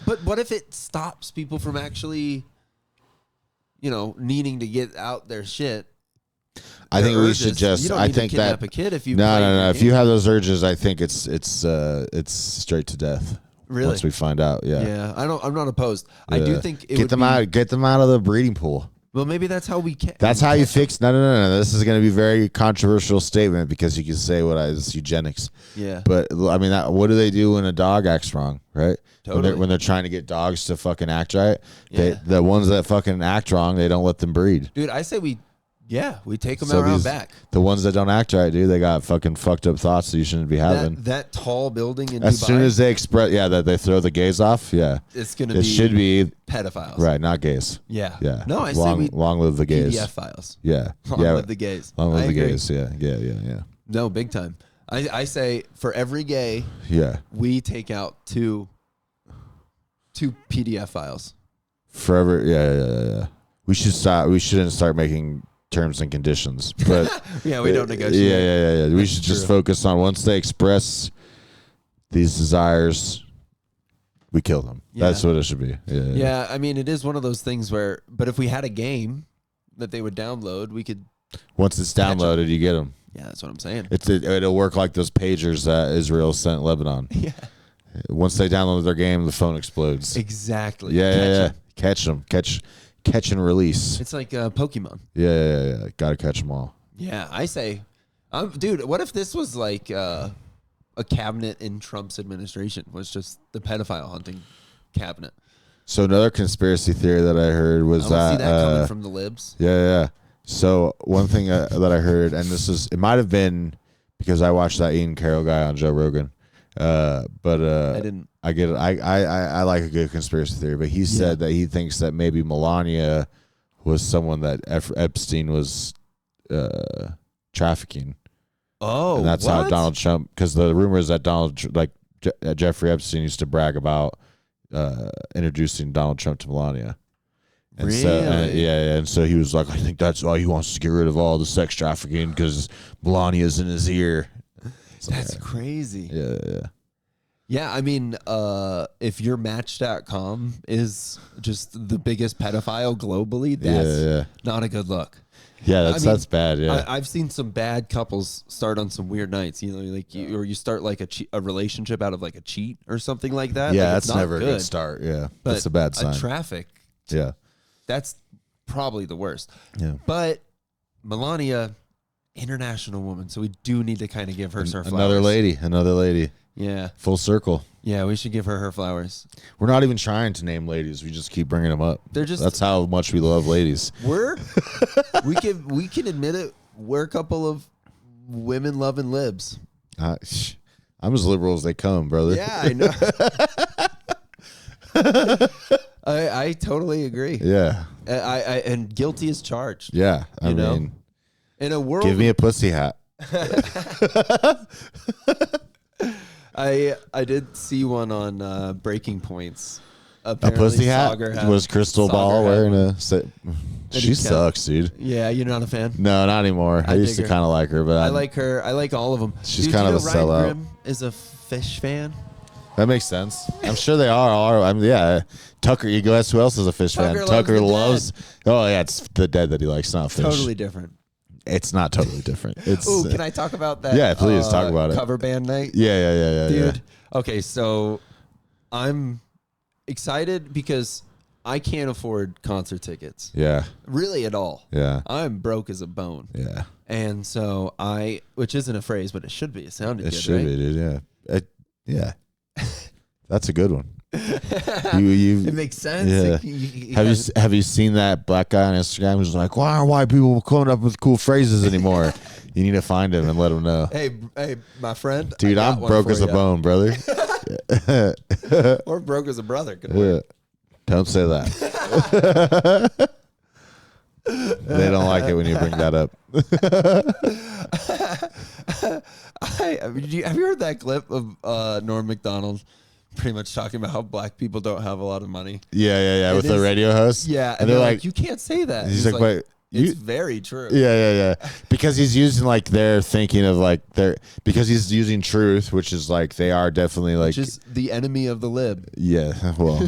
But what if it stops people from actually, needing to get out their shit? I think Their we urges? should just. You don't I need to think kidnap that. a kid if you. No. play your If you game. have those urges, I think it's straight to death. Really? Once we find out, yeah. Yeah, I'm not opposed. I Yeah. do think it Get would them be, out. Get them out of the breeding pool. Well, maybe that's how we can. That's how you fix. No. This is going to be a very controversial statement because you can say it's eugenics. Yeah. But I mean, what do they do when a dog acts wrong, right? Totally. When they're trying to get dogs to fucking act right, Yeah. the ones that fucking act wrong, they don't let them breed. Dude, I say we take them So around these- back. The ones that don't act right, dude, they got fucking fucked up thoughts that you shouldn't be having. That tall building in As Dubai, soon as they express, that they throw the gays off, it's gonna it be should be pedophiles. right, not gays. Yeah. Yeah. No, I say long, we long live the gays. PDF files. Yeah. Long live the gays. Long live I the agree. gays. Yeah. No, big time. I say for every gay, Yeah. we take out two PDF files. Forever. Yeah. We should stop. We shouldn't start making terms and conditions. But Yeah, we don't negotiate. Yeah. We That's should just true. focus on once they express these desires, we kill them. Yeah. That's what it should be. Yeah. Yeah, I mean, it is one of those things where, but if we had a game that they would download, we could. Once it's downloaded, you get them. Yeah, that's what I'm saying. It'll work like those pagers that Israel sent Lebanon. Yeah, Once they download their game, the phone explodes. exactly. Yeah. Catch 'em. Catch and release. It's like Pokemon. Yeah. Gotta catch them all. Yeah, I say, dude, what if this was like a cabinet in Trump's administration? Was just the pedophile hunting cabinet? So another conspiracy theory that I heard was I don't see that coming that from the libs. Yeah. So one thing that I heard, and it might have been because I watched that Ian Carroll guy on Joe Rogan, but I didn't. I get it. I like a good conspiracy theory, but he said that he thinks that maybe Melania was someone that Epstein was trafficking. Oh, And that's how Donald Trump, because the rumor is that Jeffrey Epstein used to brag about introducing Donald Trump to Melania. And so, Really? and so he was like, I think that's why he wants to get rid of all the sex trafficking because Melania's in his ear. So, That's crazy. yeah. Yeah, I mean, if your Match.com is just the biggest pedophile globally, that's not a good look. Yeah, I mean, that's bad. Yeah, I've seen some bad couples start on some weird nights. You know, like or you start like a relationship out of like a cheat or something like that. yeah, like, that's never a good start. Yeah, But that's a bad sign. Traffic. Yeah, That's probably the worst. yeah. But Melania, international woman, so we do need to kind of give her her flowers. Another lady. Yeah, Full circle. yeah, we should give her her flowers. We're not even trying to name ladies. We just keep bringing them up. They're just That's how much we love ladies. we can admit it. We're a couple of women loving libs. I'm as liberal as they come, brother. Yeah, I know. I totally agree. Yeah. I and guilty as charged. Yeah. I You know? mean, In a world, give me a pussy hat. I did see one on Breaking Points. A Apparently pussy hat? Sagar Was Crystal Sagar Ball had wearing one. She he sucks, dude. Yeah, you're not a fan. No, not anymore. I used to dig her. kind of like her, but I like her. I like all of them. She's Dude, kind you of know a Ryan sellout. Grimm is a Fish fan. that makes sense. I'm sure they are. I mean, yeah. Tucker, you guess who else is a Fish fan? Tucker loves. Oh yeah, it's the Dead that he likes, not Fish. Totally different. It's not totally different. It's Oh, can I talk about that? Yeah, please talk about it. Cover band night. Yeah. Dude. Okay, so I'm excited because I can't afford concert tickets. Yeah. Really at all. Yeah. I'm broke as a bone. Yeah. And so which isn't a phrase, but it should be. It sounded It good, should right? be, dude. Yeah. That's a good one. You It makes sense. Yeah. Have you seen that black guy on Instagram who's like, why aren't white people coming up with cool phrases anymore? You need to find him and let him know. Hey, my friend. Dude, I got I'm one broke for as a ya. bone, brother. Or broke as a brother. Good one. Yeah. Don't say that. They don't like it when you bring that up. Have you heard that clip of Norm Macdonald pretty much talking about how black people don't have a lot of money? Yeah. It With the is- radio host. Yeah, And they're like, you can't say that. he's like, wait, it's very true. Yeah. Because he's using like their thinking of like because he's using truth, which is like they are definitely like Which is the enemy of the lib. yeah. Well,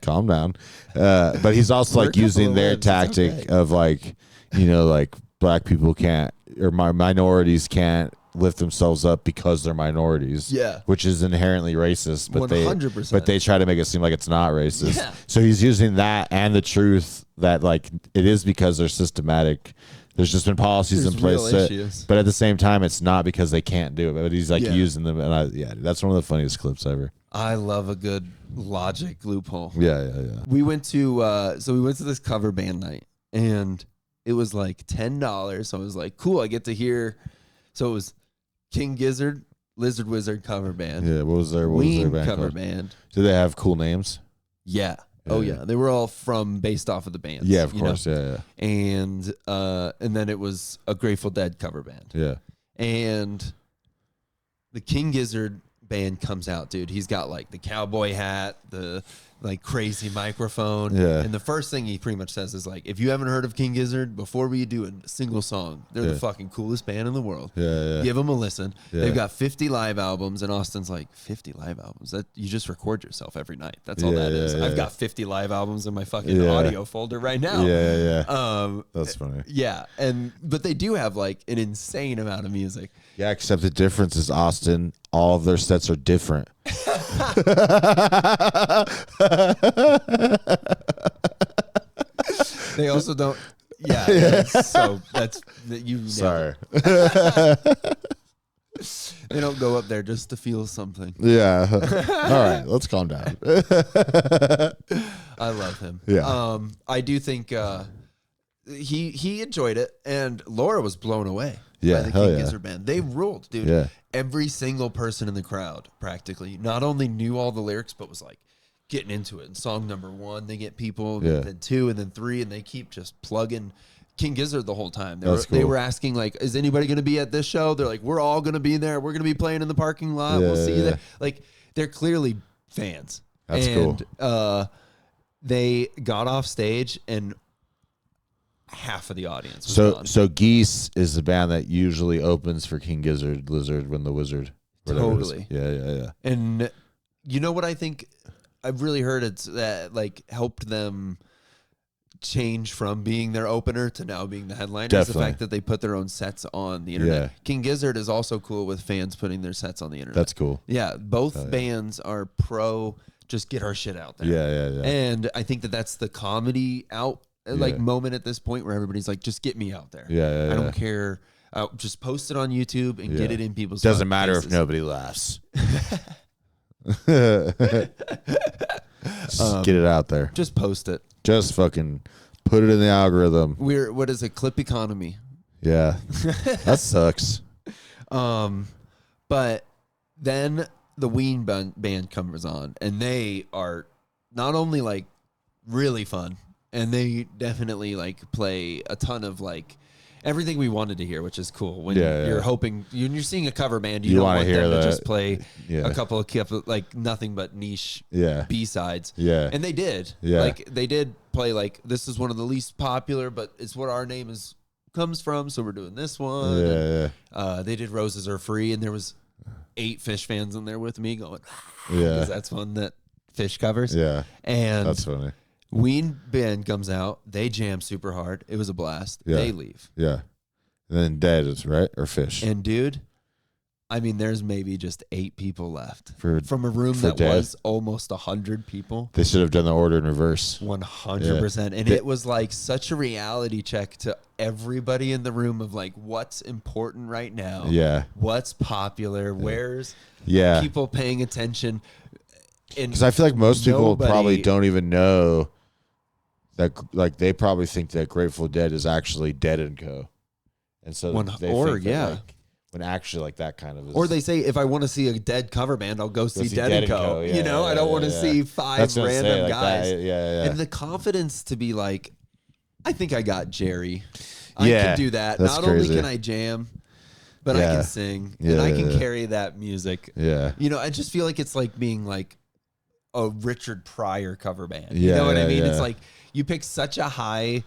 calm down. But he's also We're a like couple using of their libs, it's tactic okay. of like like black people can't or minorities can't lift themselves up because they're minorities. Yeah. Which is inherently racist, but 100%. but they try to make it seem like it's not racist. Yeah. So he's using that and the truth that like it is because they're systematic. There's just been policies There's in place, real issues. but at the same time, it's not because they can't do it. But he's like Yeah. using them, and that's one of the funniest clips ever. I love a good logic loophole. Yeah. We went to this cover band night, and it was like $10. So I was like, cool, I get to hear. So it was King Gizzard, Lizard Wizard cover band, Yeah, what was their Ween band cover called? band. Do they have cool names? Yeah. Yeah. Oh yeah, they were all based off of the bands. Yeah, of you know? course. Yeah. And then it was a Grateful Dead cover band. Yeah. And the King Gizzard band comes out, dude. He's got like the cowboy hat, the like crazy microphone. Yeah. And the first thing he pretty much says is like, if you haven't heard of King Gizzard, before we do a single song, they're the Yeah. fucking coolest band in the world. Yeah. Give them a listen. Yeah. They've got 50 live albums, and Austin's like, 50 live albums? That you just record yourself every night. That's all Yeah, that is. yeah, I've yeah. got 50 live albums in my fucking Yeah. audio folder right now. Yeah. That's funny. Yeah, but they do have like an insane amount of music. Yeah, except the difference is Austin. All of their sets are different. They also don't. Yeah. So that's you. nailed Sorry. it. They don't go up there just to feel something. Yeah. All right, let's calm down. I love him. Yeah. I do think he enjoyed it, and Laura was blown away. Yeah, By the hell King yeah. Gizzard band. They ruled, dude. Yeah. Every single person in the crowd practically not only knew all the lyrics, but was like getting into it. In song number 1, they get people, Yeah. then 2, and then 3, and they keep just plugging King Gizzard the whole time. That's They cool. were asking like, is anybody going to be at this show? They're like, we're all going to be there. We're going to be playing in the parking lot. Yeah, We'll see you yeah. there. Like, they're clearly fans. That's and, cool. They got off stage, and half of the audience was gone. So Geese is the band that usually opens for King Gizzard, Lizard when the Wizard. whatever it is. Totally. Yeah. And you know what I think I've really heard it's that like helped them change from being their opener to now being the headliner is the Definitely. fact that they put their own sets on the internet. Yeah. King Gizzard is also cool with fans putting their sets on the internet. That's cool. Yeah, both bands are pro just get our shit out there. Yeah. And I think that that's the comedy like Yeah. moment at this point where everybody's like, just get me out there. Yeah. I don't care. Just post it on YouTube and get it in people's Doesn't fucking matter faces. if nobody laughs. Just get it out there. Just post it. Just fucking put it in the algorithm. What is it? Clip economy. Yeah. That sucks. But then the Ween band comes on, and they are not only like really fun, and they definitely like play a ton of like everything we wanted to hear, which is cool. When you're hoping you're seeing a cover band, you don't wanna want hear them to that. just play Yeah. a couple of like nothing but niche Yeah. B-sides. Yeah. And they did. Yeah. Like they did play like this is one of the least popular, but it's what our name comes from, so we're doing this one. Yeah. They did Roses Are Free, and there was 8 Fish fans in there with me going, Yeah. because that's one that Fish covers. Yeah. And That's funny. Ween band comes out, they jam super hard. It was a blast. Yeah. They leave. Yeah. And then Dead is right or Fish. And dude, I mean, there's maybe just 8 people left from a room for that Dead? was almost 100 people. They should have done the order in reverse. 100%. And it was like such a reality check to everybody in the room of like what's important right now. Yeah. What's popular? Where's Yeah. people paying attention? Because I feel like most people Nobody- probably don't even know that, like, they probably think that Grateful Dead is actually Dead and Co. And so they think that, like, when actually, like, that kind of is. Or they say, if I want to see a Dead cover band, I'll go see see Dead and Co. Yeah, you know, I don't want to see 5 That's what I'm random saying, like guys. that. Yeah. And the confidence to be like, I think I got Jerry. I Yeah, can do that. that's Not crazy. only can I jam, but I Yeah. can sing and I can Yeah. carry that music. Yeah. You know, I just feel like it's like being like a Richard Pryor cover band. You Yeah, know what I yeah, mean? yeah. It's like you pick such a high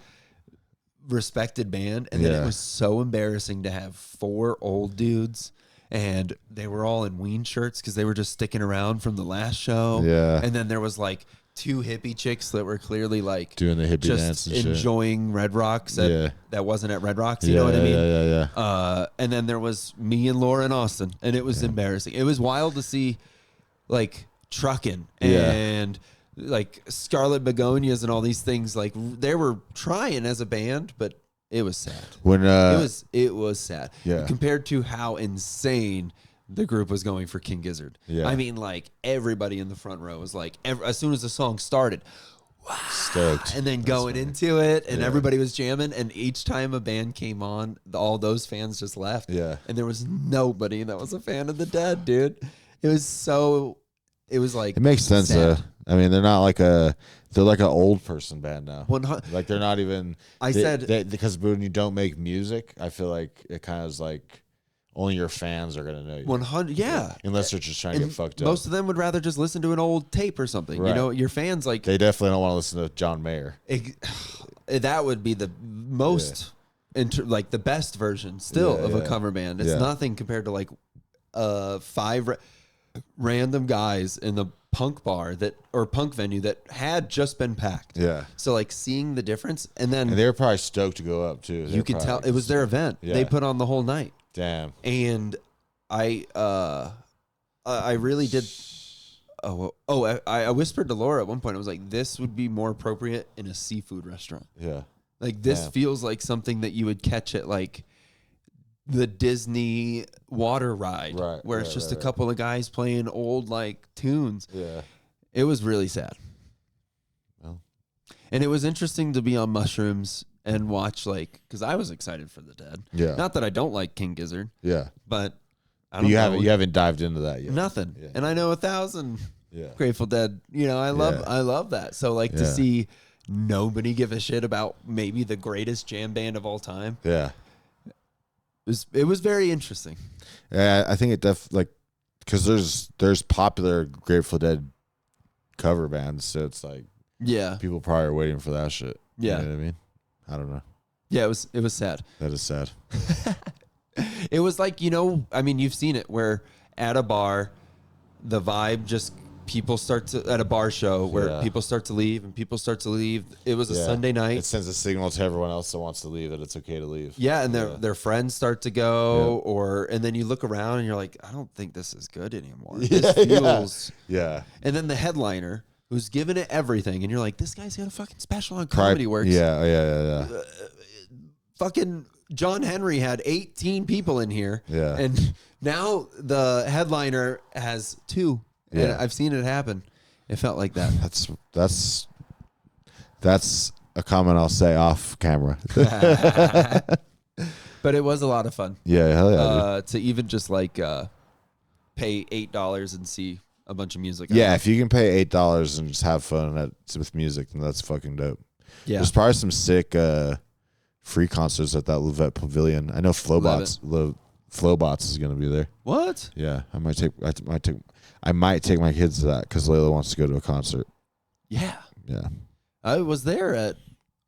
respected band, and then it Yeah. was so embarrassing to have 4 old dudes, and they were all in Ween shirts because they were just sticking around from the last show. Yeah. And then there was like 2 hippie chicks that were clearly like Doing the hippie dance just and shit. enjoying Red Rocks that wasn't at Red Rocks. You Yeah, know what I mean? Yeah. And then there was me and Laura and Austin, and it was embarrassing. It was wild to see, like Truckin' Yeah. and like Scarlet Begonias and all these things. Like they were trying as a band, but it was sad. When It was sad. Yeah. Compared to how insane the group was going for King Gizzard. Yeah. I mean, like everybody in the front row was like, as soon as the song started, stoked. and then going into it, and everybody was jamming, and each time a band came on, all those fans just left. Yeah. And there was nobody that was a fan of the Dead, dude. It was like It makes sense sad. though. I mean, they're like an old person band now. 100 Like they're not even. Because when you don't make music, I feel like it kind of is like only your fans are gonna know you. 100, yeah. Unless they're just trying to And get fucked up. most of them would rather just listen to an old tape or something. You Right. know, your fans like They definitely don't want to listen to John Mayer. that would be the most like the best version still of a cover band. It's nothing compared to like 5 random guys in the punk bar or punk venue that had just been packed. Yeah. So like seeing the difference, and then And they were probably stoked to go up too. you could tell it was their event. Yeah. They put on the whole night, Damn. and I really did. I whispered to Laura at one point. I was like, "This would be more appropriate in a seafood restaurant. Yeah. Like this Damn. feels like something that you would catch at like the Disney water ride, Right, where it's right, just right, a couple of guys playing old like tunes." Yeah. It was really sad. Well. And it was interesting to be on mushrooms and watch because I was excited for the Dead. Yeah. Not that I don't like King Gizzard, Yeah. but I But don't you know. haven't dived into that yet. Nothing. Yeah. And I know 1,000 Yeah. Grateful Dead. You know, I love that. So to Yeah. see nobody give a shit about maybe the greatest jam band of all time. Yeah. It was very interesting. Yeah, I think it because there's popular Grateful Dead cover bands, so it's like Yeah. people probably are waiting for that shit. Yeah. You know what I mean? I don't know. Yeah, it was sad. That is sad. It was like, I mean, you've seen it where at a bar, the vibe just people start to at a bar show where Yeah. people start to leave and people start to leave. It was a Yeah. Sunday night. It sends a signal to everyone else that wants to leave that it's okay to leave. Yeah, and their friends start to go, and then you look around and you're like, I don't think this is good anymore. This feels. Yeah. And then the headliner who's giving it everything, and you're like, this guy's got a fucking special on Comedy Works. Yeah. Fucking John Henry had 18 people in here. Yeah. And now the headliner has 2. Yeah. And I've seen it happen. It felt like that. That's a comment I'll say off camera. But it was a lot of fun. Yeah, hell yeah. To even just like pay $8 and see a bunch of music. Yeah, if you can pay $8 and just have fun with music, then that's fucking dope. Yeah. There's probably some sick free concerts at that Levette Pavilion. I know Flowbots is gonna be there. What? Yeah, I might take my kids to that because Layla wants to go to a concert. Yeah. Yeah. I was there at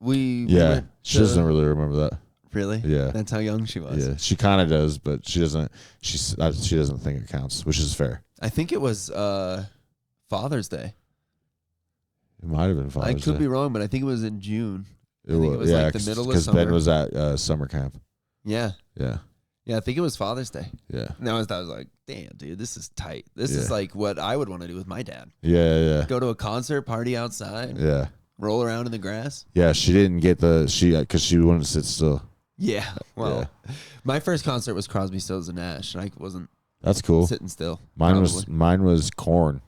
we Yeah. went She to- doesn't really remember that. Really? Yeah. That's how young she was. Yeah, she kind of does, but she doesn't. She doesn't think it counts, which is fair. I think it was Father's Day. It might have been Father's I could Day. be wrong, but I think it was in June. It think it was yeah, like the middle of because Ben summer. was at summer camp. Yeah. Yeah, Yeah, I think it was Father's Day. yeah, And I was like, damn, dude, this is tight. This is Yeah. like what I would want to do with my dad. yeah. Go to a concert, party outside, Yeah. roll around in the grass. Yeah, she didn't get because she wouldn't sit still. Yeah. Well, my first concert was Crosby, Stills, and Nash, and I wasn't That's cool. sitting still. Mine probably. was Korn.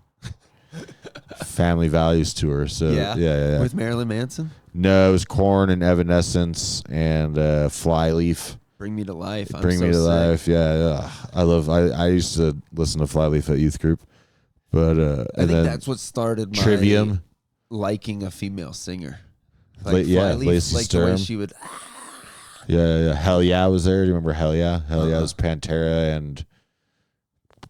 Family Values tour. So yeah. With Marilyn Manson. No, it was Korn and Evanescence and Flyleaf. Bring Me to Life. I'm Bring so Me to sick. Life. Yeah. I used to listen to Flyleaf at youth group, but I and think then that's what started my Trivium. liking a female singer. Yeah, Flyleaf, Lacey like the way Sturm. she would. Yeah. Hell Yeah was there. Do you remember Hell Yeah? Hell Yeah Uh-huh. was Pantera and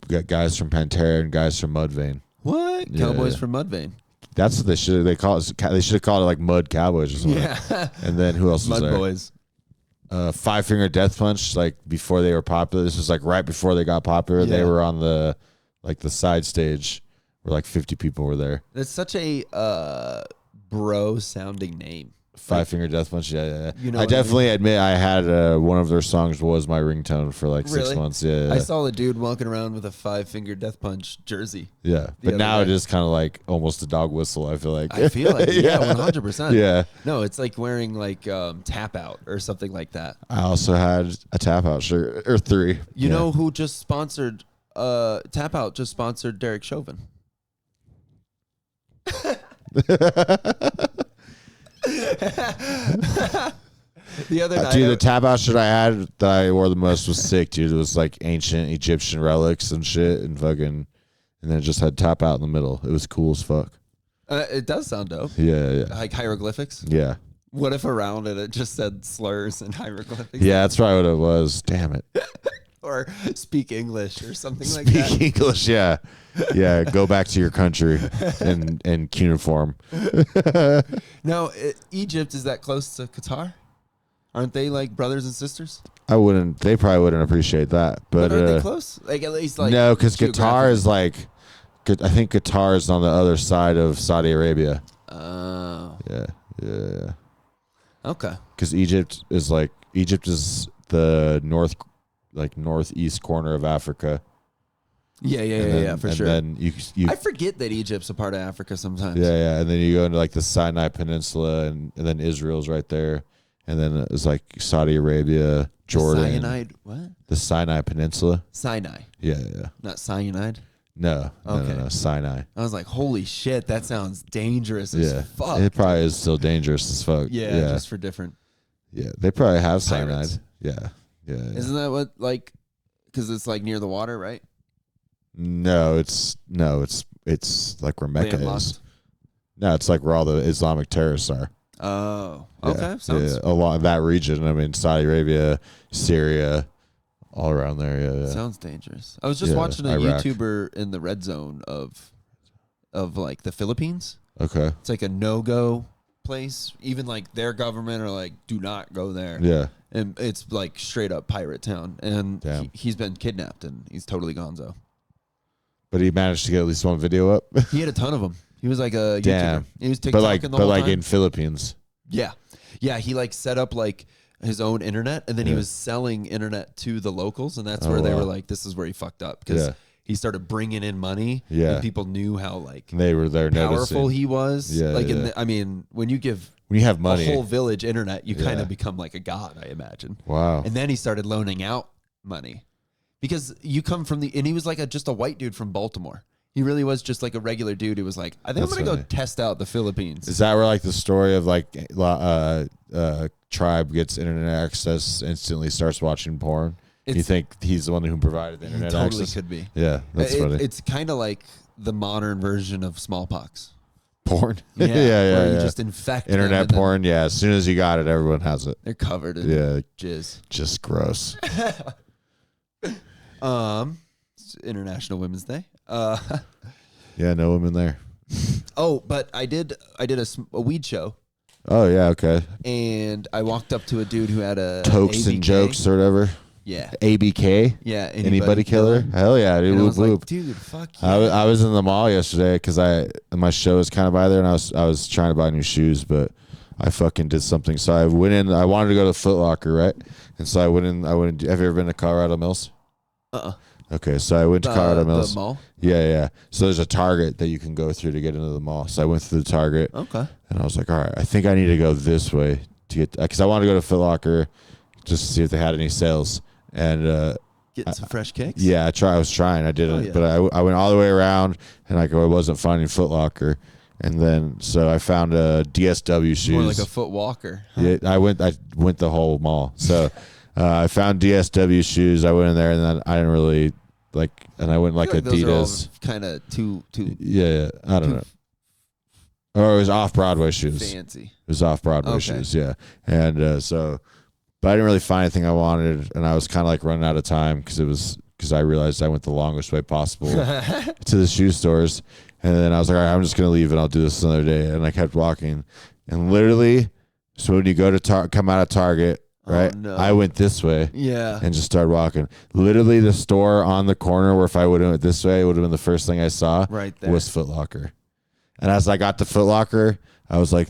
got guys from Pantera and guys from Mudvayne. What? Yeah, Cowboys yeah. from Mudvayne. That's what they should have called it like Mud Cowboys or something. Yeah. And then who else was Mud there? Boys. Five Finger Death Punch, like before they were popular. This was like right before they got popular. They Yeah. were on the side stage where like 50 people were there. That's such a bro sounding name. Five Finger Death Punch, yeah. You know I what I definitely admit I had one of their songs was my ringtone for like 6 Really? months. Yeah. I saw a dude walking around with a 5-finger Death Punch jersey. Yeah, but other now it day. is kind of like almost a dog whistle. I feel like. I feel like, yeah, Yeah. 100%. Yeah. No, it's like wearing like Tap Out or something like that. I also had a Tap Out shirt or 3. You know who just sponsored, Tap Out just sponsored Derek Chauvin. The other night, Dude, the Tap Out shirt I had that I wore the most was sick, dude. It was like ancient Egyptian relics and shit, and fucking, and then it just had Tap Out in the middle. It was cool as fuck. it does sound dope. Yeah. Like hieroglyphics. Yeah. What if around it just said slurs and hieroglyphics? Yeah, that's probably what it was. Damn it. Or speak English or something like that. Speak English, yeah. Yeah, go back to your country in cuneiform. Now, Egypt, is that close to Qatar? Aren't they like brothers and sisters? They probably wouldn't appreciate that. But aren't they close? Like at least like no, because Qatar geographically? is like, I think Qatar is on the other side of Saudi Arabia. Oh, Yeah. okay. Because Egypt is the northeast corner of Africa. Yeah, for sure. And then you I forget that Egypt's a part of Africa sometimes. yeah, and then you go into like the Sinai Peninsula, and then Israel's right there, and then it's like Saudi Arabia, Jordan, Cyanide. What? the Sinai Peninsula. Sinai, Yeah. not cyanide. No, Okay. no, Sinai. I was like, holy shit, that sounds dangerous as Yeah, fuck. it probably is still dangerous as fuck. Yeah, just for different. Yeah, they probably have cyanide. Pirates. Yeah. Isn't that what like? Because it's like near the water, right? No, it's like where Mecca is. Landlocked? No, it's like where all the Islamic terrorists are. Oh, Yeah, okay. Sounds along that region. I mean, Saudi Arabia, Syria, all around there. Yeah. sounds dangerous. I was just Yeah, watching a Iraq. YouTuber in the red zone of like the Philippines. Okay. It's like a no-go place. Even like their government are like, do not go there. Yeah. And it's like straight up pirate town. And Damn. he's been kidnapped and he's totally gonzo. But he managed to get at least one video up. He had a ton of them. He was like a Damn. YouTuber. He was TikToking the whole time. in Philippines. Yeah. Yeah, he like set up like his own internet, and then he was selling internet to the locals, and that's where they were like, this is where he fucked up, because he started bringing in money, and people knew how like they were there powerful noticing. he was. Yeah, like, yeah. I mean, when you give When you have money, a whole village internet, you kind of become like a god, I imagine. Wow. And then he started loaning out money, because you come from and he was like just a white dude from Baltimore. He really was just like a regular dude who was like, I think I'm going to go test out the Philippines. Is that where like the story of like tribe gets internet access, instantly starts watching porn? You think he's the one who provided the internet access? Totally could be. Yeah, that's funny. It's kind of like the modern version of smallpox. Porn? Yeah, yeah. Where you just infect them internet and then porn. Yeah, as soon as you got it, everyone has it. They're covered in jizz. Just gross. It's International Women's Day. Yeah, no women there. Oh, but I did a weed show, Oh yeah, okay. and I walked up to a dude who had a Tokes and ABK. jokes or whatever. Yeah, ABK. yeah. Anybody killer? Hell yeah, dude. And I Whoop was like, whoop. dude, fuck yeah. I was in the mall yesterday because my show was kind of by there, and I was trying to buy new shoes, but I fucking did something. So I went in. I wanted to go to Foot Locker, right? And so I went in. Have you ever been to Colorado Mills? Okay, so I went to Colorado Mills. The mall? Yeah. So there's a Target that you can go through to get into the mall. So I went through the Target. Okay. And I was like, all right, I think I need to go this way to get, because I wanted to go to Foot Locker just to see if they had any sales. And Getting some fresh kicks? yeah, I was trying. I didn't, yeah. but I went all the way around, and I wasn't finding Foot Locker. And then so I found a DSW shoes. More like a foot walker. Yeah, I went the whole mall. So I found DSW shoes. I went in there, and then I didn't really and I went like Adidas. Kind of too Yeah, I don't know. Or it was off Broadway shoes. fancy. It was off Broadway shoes, yeah. And but I didn't really find anything I wanted, and I was kind of like running out of time because I realized I went the longest way possible to the shoe stores. And then I was like, all right, I'm just going to leave and I'll do this another day. And I kept walking. And literally, so when you go to come out of Target, right, no. I went this way and just started walking. Literally, the store on the corner where if I would have went this way, it would have been the first thing I saw right there. was Foot Locker. And as I got to Foot Locker, I was like,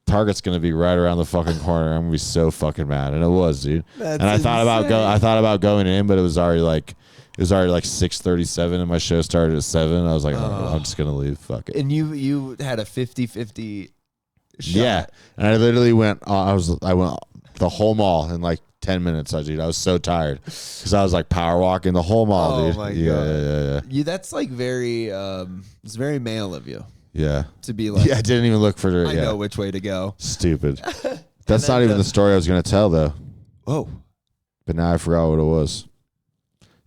Target's going to be right around the fucking corner. I'm going to be so fucking mad. And it was, dude. That's I thought insane. about going in, but it was already like 6:37 and my show started at 7. I was like, oh, I'm just gonna leave. Fuck it. And you had a 50-50 shot. Yeah, and I literally went. I went the whole mall in like 10 minutes. I was so tired because I was like power walking the whole mall, dude. Oh my God. Yeah. That's like very it's very male of you Yeah. to be like. Yeah, I didn't even look for it. I know which way to go. Stupid. That's not even the story I was gonna tell though. Oh, But now I forgot what it was.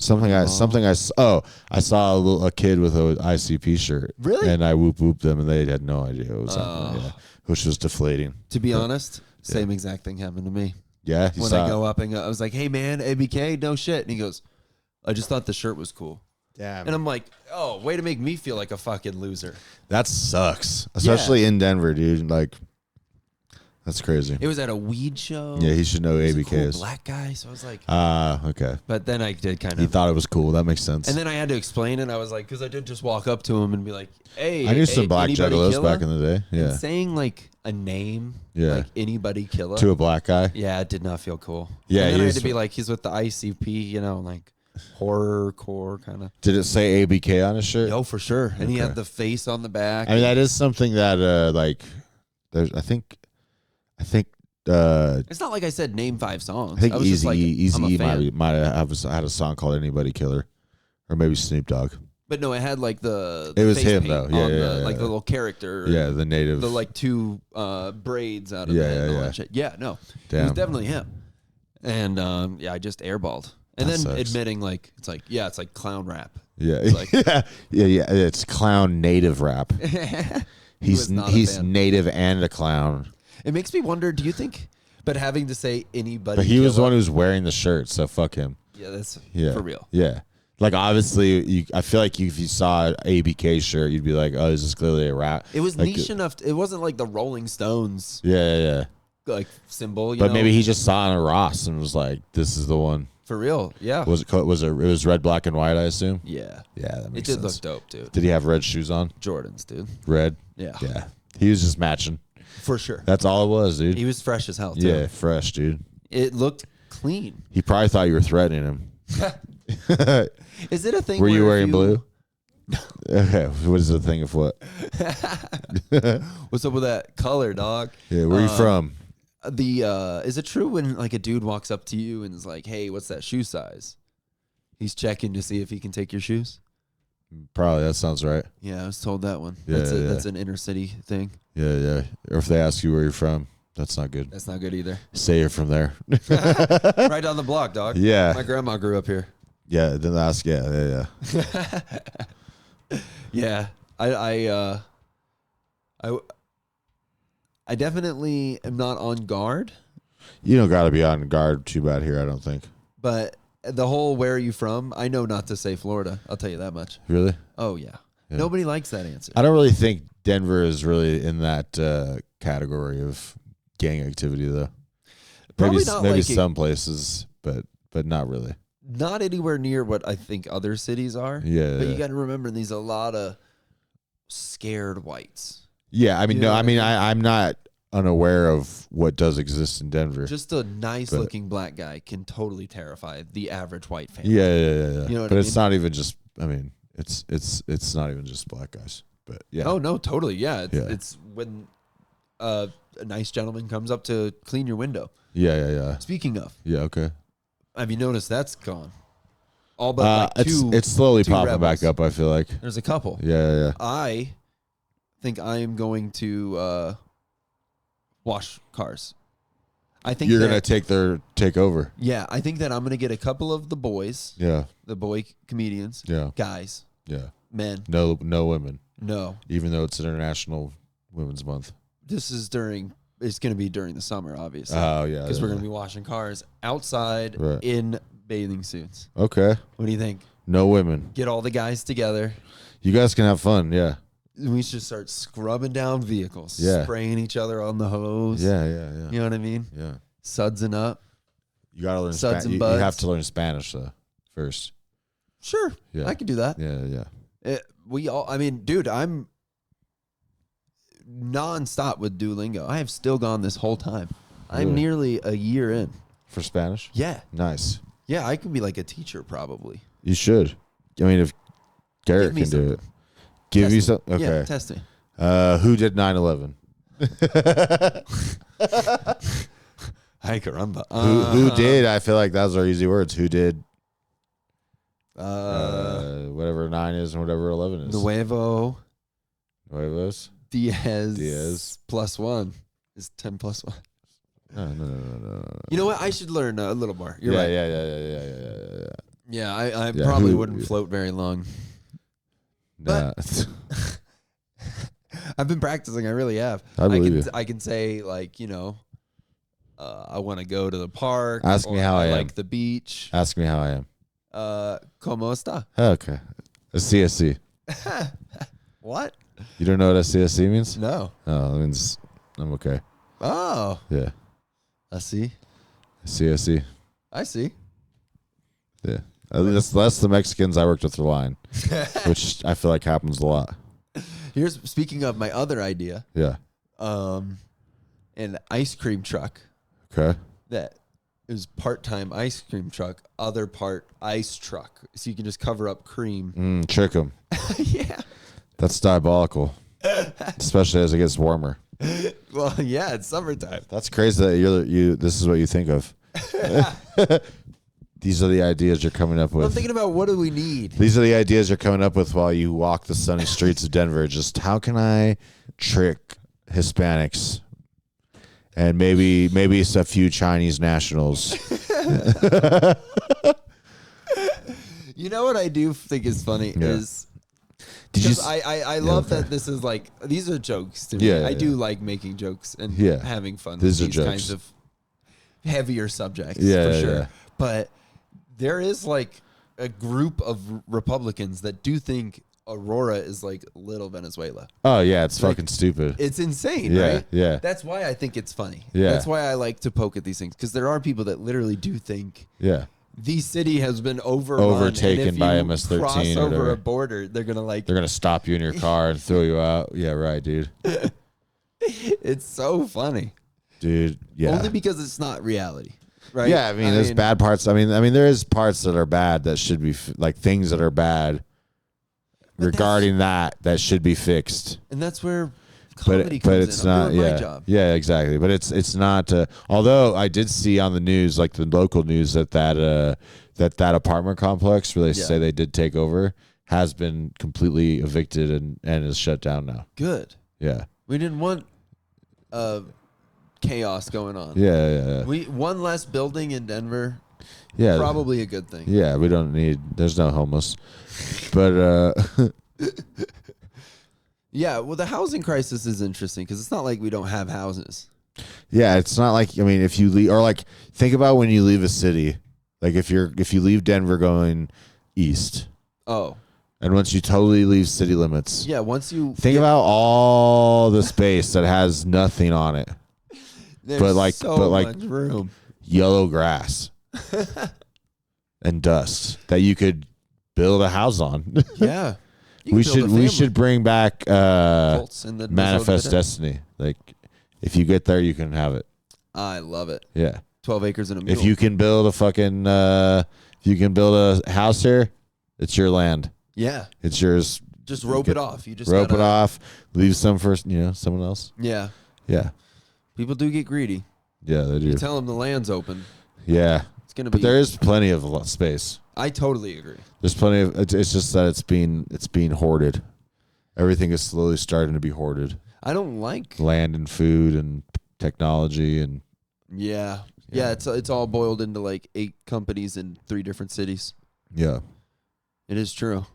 I saw a kid with an ICP shirt. Really? And I whooped them, and they had no idea what was happening. Yeah. Which was deflating. to be honest, same exact thing happened to me. Yeah, When I go up and go, I was like, "Hey man, ABK, no shit," and he goes, "I just thought the shirt was cool." Damn. And I'm like, "Oh, way to make me feel like a fucking loser." That sucks, especially in Denver, dude. Like, that's crazy. It was at a weed show. Yeah, he should know He was a ABK cool is. black guy, so I was like, Okay. but then I did kind He of. thought it was cool. That makes sense. And then I had to explain it. I was like, because I did just walk up to him and be like, "Hey, I knew some black anybody juggalos killer?" back in the day. Yeah. And saying like a name, Yeah. like anybody killer. To a black guy. Yeah, it did not feel cool. Yeah, and then he I had was- to be like, he's with the ICP, like horrorcore kind of. Did it say ABK on his shirt? Oh, for sure. And he Okay. had the face on the back. I mean, that is something that there's. I think. It's not like I said name 5 songs. I think was just Easy like, I'm a E fan. might have had a song called "Anybody Killer," or maybe Snoop Dogg. But no, it had like the It was face him, paint though. Yeah, on yeah, the, yeah, like yeah. the little character. Yeah, the native. The like 2 braids out of Yeah, it and all yeah. that shit. Yeah, no. It Damn. was definitely him. And I just airballed. And That then sucks. admitting it's like clown rap. Yeah, like- yeah. It's clown native rap. was not a He's fan. native and a clown. It makes me wonder, do you think, but having to say anybody. But he was the killer- one who was wearing the shirt, so fuck him. Yeah, that's Yeah, for real. Yeah, like obviously, I feel like if you saw an ABK shirt, you'd be like, "Oh, this is clearly a rap." It was Like, niche enough. It wasn't like the Rolling Stones Yeah. like symbol. But maybe he just saw it on Ross and was like, "This is the one." For real, yeah. It was red, black, and white, I assume? Yeah. Yeah, that It makes did sense. look dope, dude. Did he have red shoes on? Jordans, dude. Red? Yeah. Yeah. He was just matching. For sure. That's all it was, dude. He was fresh as hell, too. Yeah, fresh, dude. It looked clean. He probably thought you were threatening him. Is it a thing Were you where wearing if blue? Okay, what is the thing of what? What's up with that color, dog? Yeah, where are you from? Is it true when like a dude walks up to you and is like, "Hey, what's that shoe size?" He's checking to see if he can take your shoes. Probably, that sounds right. Yeah, I was told that one. Yeah, That's an inner city thing. Yeah. Or if they ask you where you're from, that's not good. That's not good either. Say you're from there. Right down the block, dog. Yeah. My grandma grew up here. Yeah, then ask. Yeah. Yeah, I definitely am not on guard, You don't got to be on guard too bad here, I don't think. but the whole "where are you from?" I know not to say Florida. I'll tell you that much. Really? Oh yeah, Yeah. nobody likes that answer. I don't really think Denver is really in that category of gang activity, though. Probably maybe not maybe like some places, but not really. not anywhere near what I think other cities are. Yeah, But yeah. you got to remember, there's a lot of scared whites. Yeah, I mean, You no, know I what I mean, mean? I'm not unaware of what does exist in Denver. Just a nice But- looking black guy can totally terrify the average white family. Yeah. You know what but I it's mean? not even just. I mean, it's not even just black guys. But yeah, Oh no, totally. Yeah, it's, Yeah. it's when a nice gentleman comes up to clean your window. yeah. Speaking of, Yeah, okay. have you noticed that's gone? All but like two. It's slowly two popping back rebels. up. I feel like. There's a couple. Yeah. I think I am going to wash cars. I think You're that, gonna take over. Yeah, I think that I'm gonna get a couple of the boys, Yeah, the boy comedians, yeah, guys, yeah. men. No women, No, even though it's International Women's Month. this is during. It's gonna be during the summer, obviously, Oh yeah, because yeah, we're gonna be washing cars outside Right. in bathing suits. Okay, What do you think? no women. Get all the guys together. You guys can have fun. Yeah, We should start scrubbing down vehicles, Yeah. spraying each other on the hose. yeah. You know what I mean? Yeah. Sudsing up. You gotta learn Suds Spanish. and You buds. have to learn Spanish though first. Sure, Yeah. I can do that. Yeah. I mean, dude, I'm nonstop with Duolingo. I have still gone this whole time. I'm Really? nearly a year in. For Spanish. Yeah. Nice. Yeah, I could be like a teacher probably. You should. I mean, if Garrett Give me can do some. it, give you Test some. me. Okay. Yeah, test me. Who did 9/11? Ay, caramba. Who did? I feel like those are easy words. Who did? Uh, Whatever 9 is and whatever 11 is. Nuevo Nuevos? Diaz plus 1 is 10 plus 1. No. You know what? I should learn a little more. You're right. Yeah. Yeah, I Yeah, probably who- wouldn't float very long. Nah. I've been practicing. I really have. I believe can, you. I can say like, I want to go to the park. Ask me or how I am. like the beach. Ask me how I am. ¿Cómo está? Okay. A CSC. What? You don't know what a CSC means? No. Oh, it means I'm okay. Oh, Yeah. I see. CSC. I see. Yeah. That's the Mexicans I worked with for line, which I feel like happens a lot. Here's speaking of my other idea. Yeah. An ice cream truck Okay. that is part-time ice cream truck, other part ice truck. So you can just cover up cream. Trick them. Yeah. That's diabolical, especially as it gets warmer. Well, yeah, it's summertime. That's crazy that this is what you think of. These are the ideas you're coming up I'm with. thinking about what do we need? These are the ideas you're coming up with while you walk the sunny streets of Denver. Just how can I trick Hispanics and maybe it's a few Chinese nationals? You know what I do think is funny Yeah. is Did you? because I love okay. that this is like these are jokes to me. Yeah, I yeah. do like making jokes and Yeah. having fun These are with these kinds jokes. of heavier subjects Yeah, for yeah, sure. yeah. But there is like a group of Republicans that do think Aurora is like little Venezuela. Oh yeah, it's Like, fucking stupid. It's insane, Yeah, right? yeah. That's why I think it's funny. Yeah. That's why I like to poke at these things because there are people that literally do think Yeah, the city has been overrun, overtaken and if by you MS-13 cross or over whatever. a border, they're gonna stop you in your car and throw you out. Yeah, right, dude. It's so funny, Dude, yeah. only because it's not reality, right? Yeah, I mean, there's bad parts. I mean, there is parts that are bad that should be like things that are bad regarding that should be fixed. and that's where comedy But comes it's in. I'm not. doing Yeah, my job. yeah, exactly. But it's not. Although I did see on the news, like the local news, that apartment complex where they say they did take over has been completely evicted and is shut down now. Good. Yeah. We didn't want chaos going on. Yeah. We one less building in Denver. Yeah. Probably a good thing. Yeah, we don't need. There's no homeless, but Yeah, well, the housing crisis is interesting because it's not like we don't have houses. yeah, it's not like, I mean, if you leave, or like think about when you leave a city, like if you leave Denver going east, Oh, and once you totally leave city limits, yeah. Once you think about all the space that has nothing on it, there's but like much room. yellow grass and dust that you could build a house on. Yeah, You we can build a should family. bring back Colts in the Manifest Minnesota. Destiny. Like if you get there, you can have it. I love it. Yeah. 12 acres and a mule. If you can build a fucking, if you can build a house here, it's your land. Yeah. It's yours. Just rope it off. You just rope gotta, it off. Leave some for someone else. Yeah. Yeah. People do get greedy. Yeah, they do. You tell them the land's open. Yeah. It's going to be. But there is plenty of space. I totally agree. There's plenty of. It's just that it's being hoarded. Everything is slowly starting to be hoarded. I don't like. Land and food and technology and. Yeah. Yeah. It's all boiled into like 8 companies in 3 different cities. Yeah. It is true.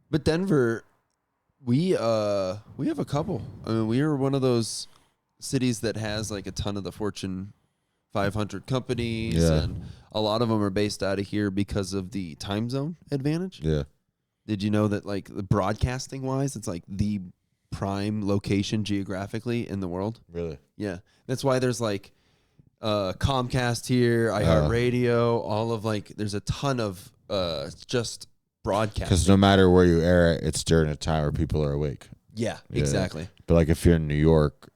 But Denver, we have a couple. I mean, we are one of those cities that has like a ton of the Fortune 500 companies, Yeah. and a lot of them are based out of here because of the time zone advantage. Yeah. Did you know that, like, the broadcasting wise, it's like the prime location geographically in the world? Really. Yeah, that's why there's like Comcast here, iHeartRadio, all of like there's a ton of just broadcasting. Because no matter where you air it, it's during a time where people are awake. Yeah, Yeah. exactly. But like if you're in New York,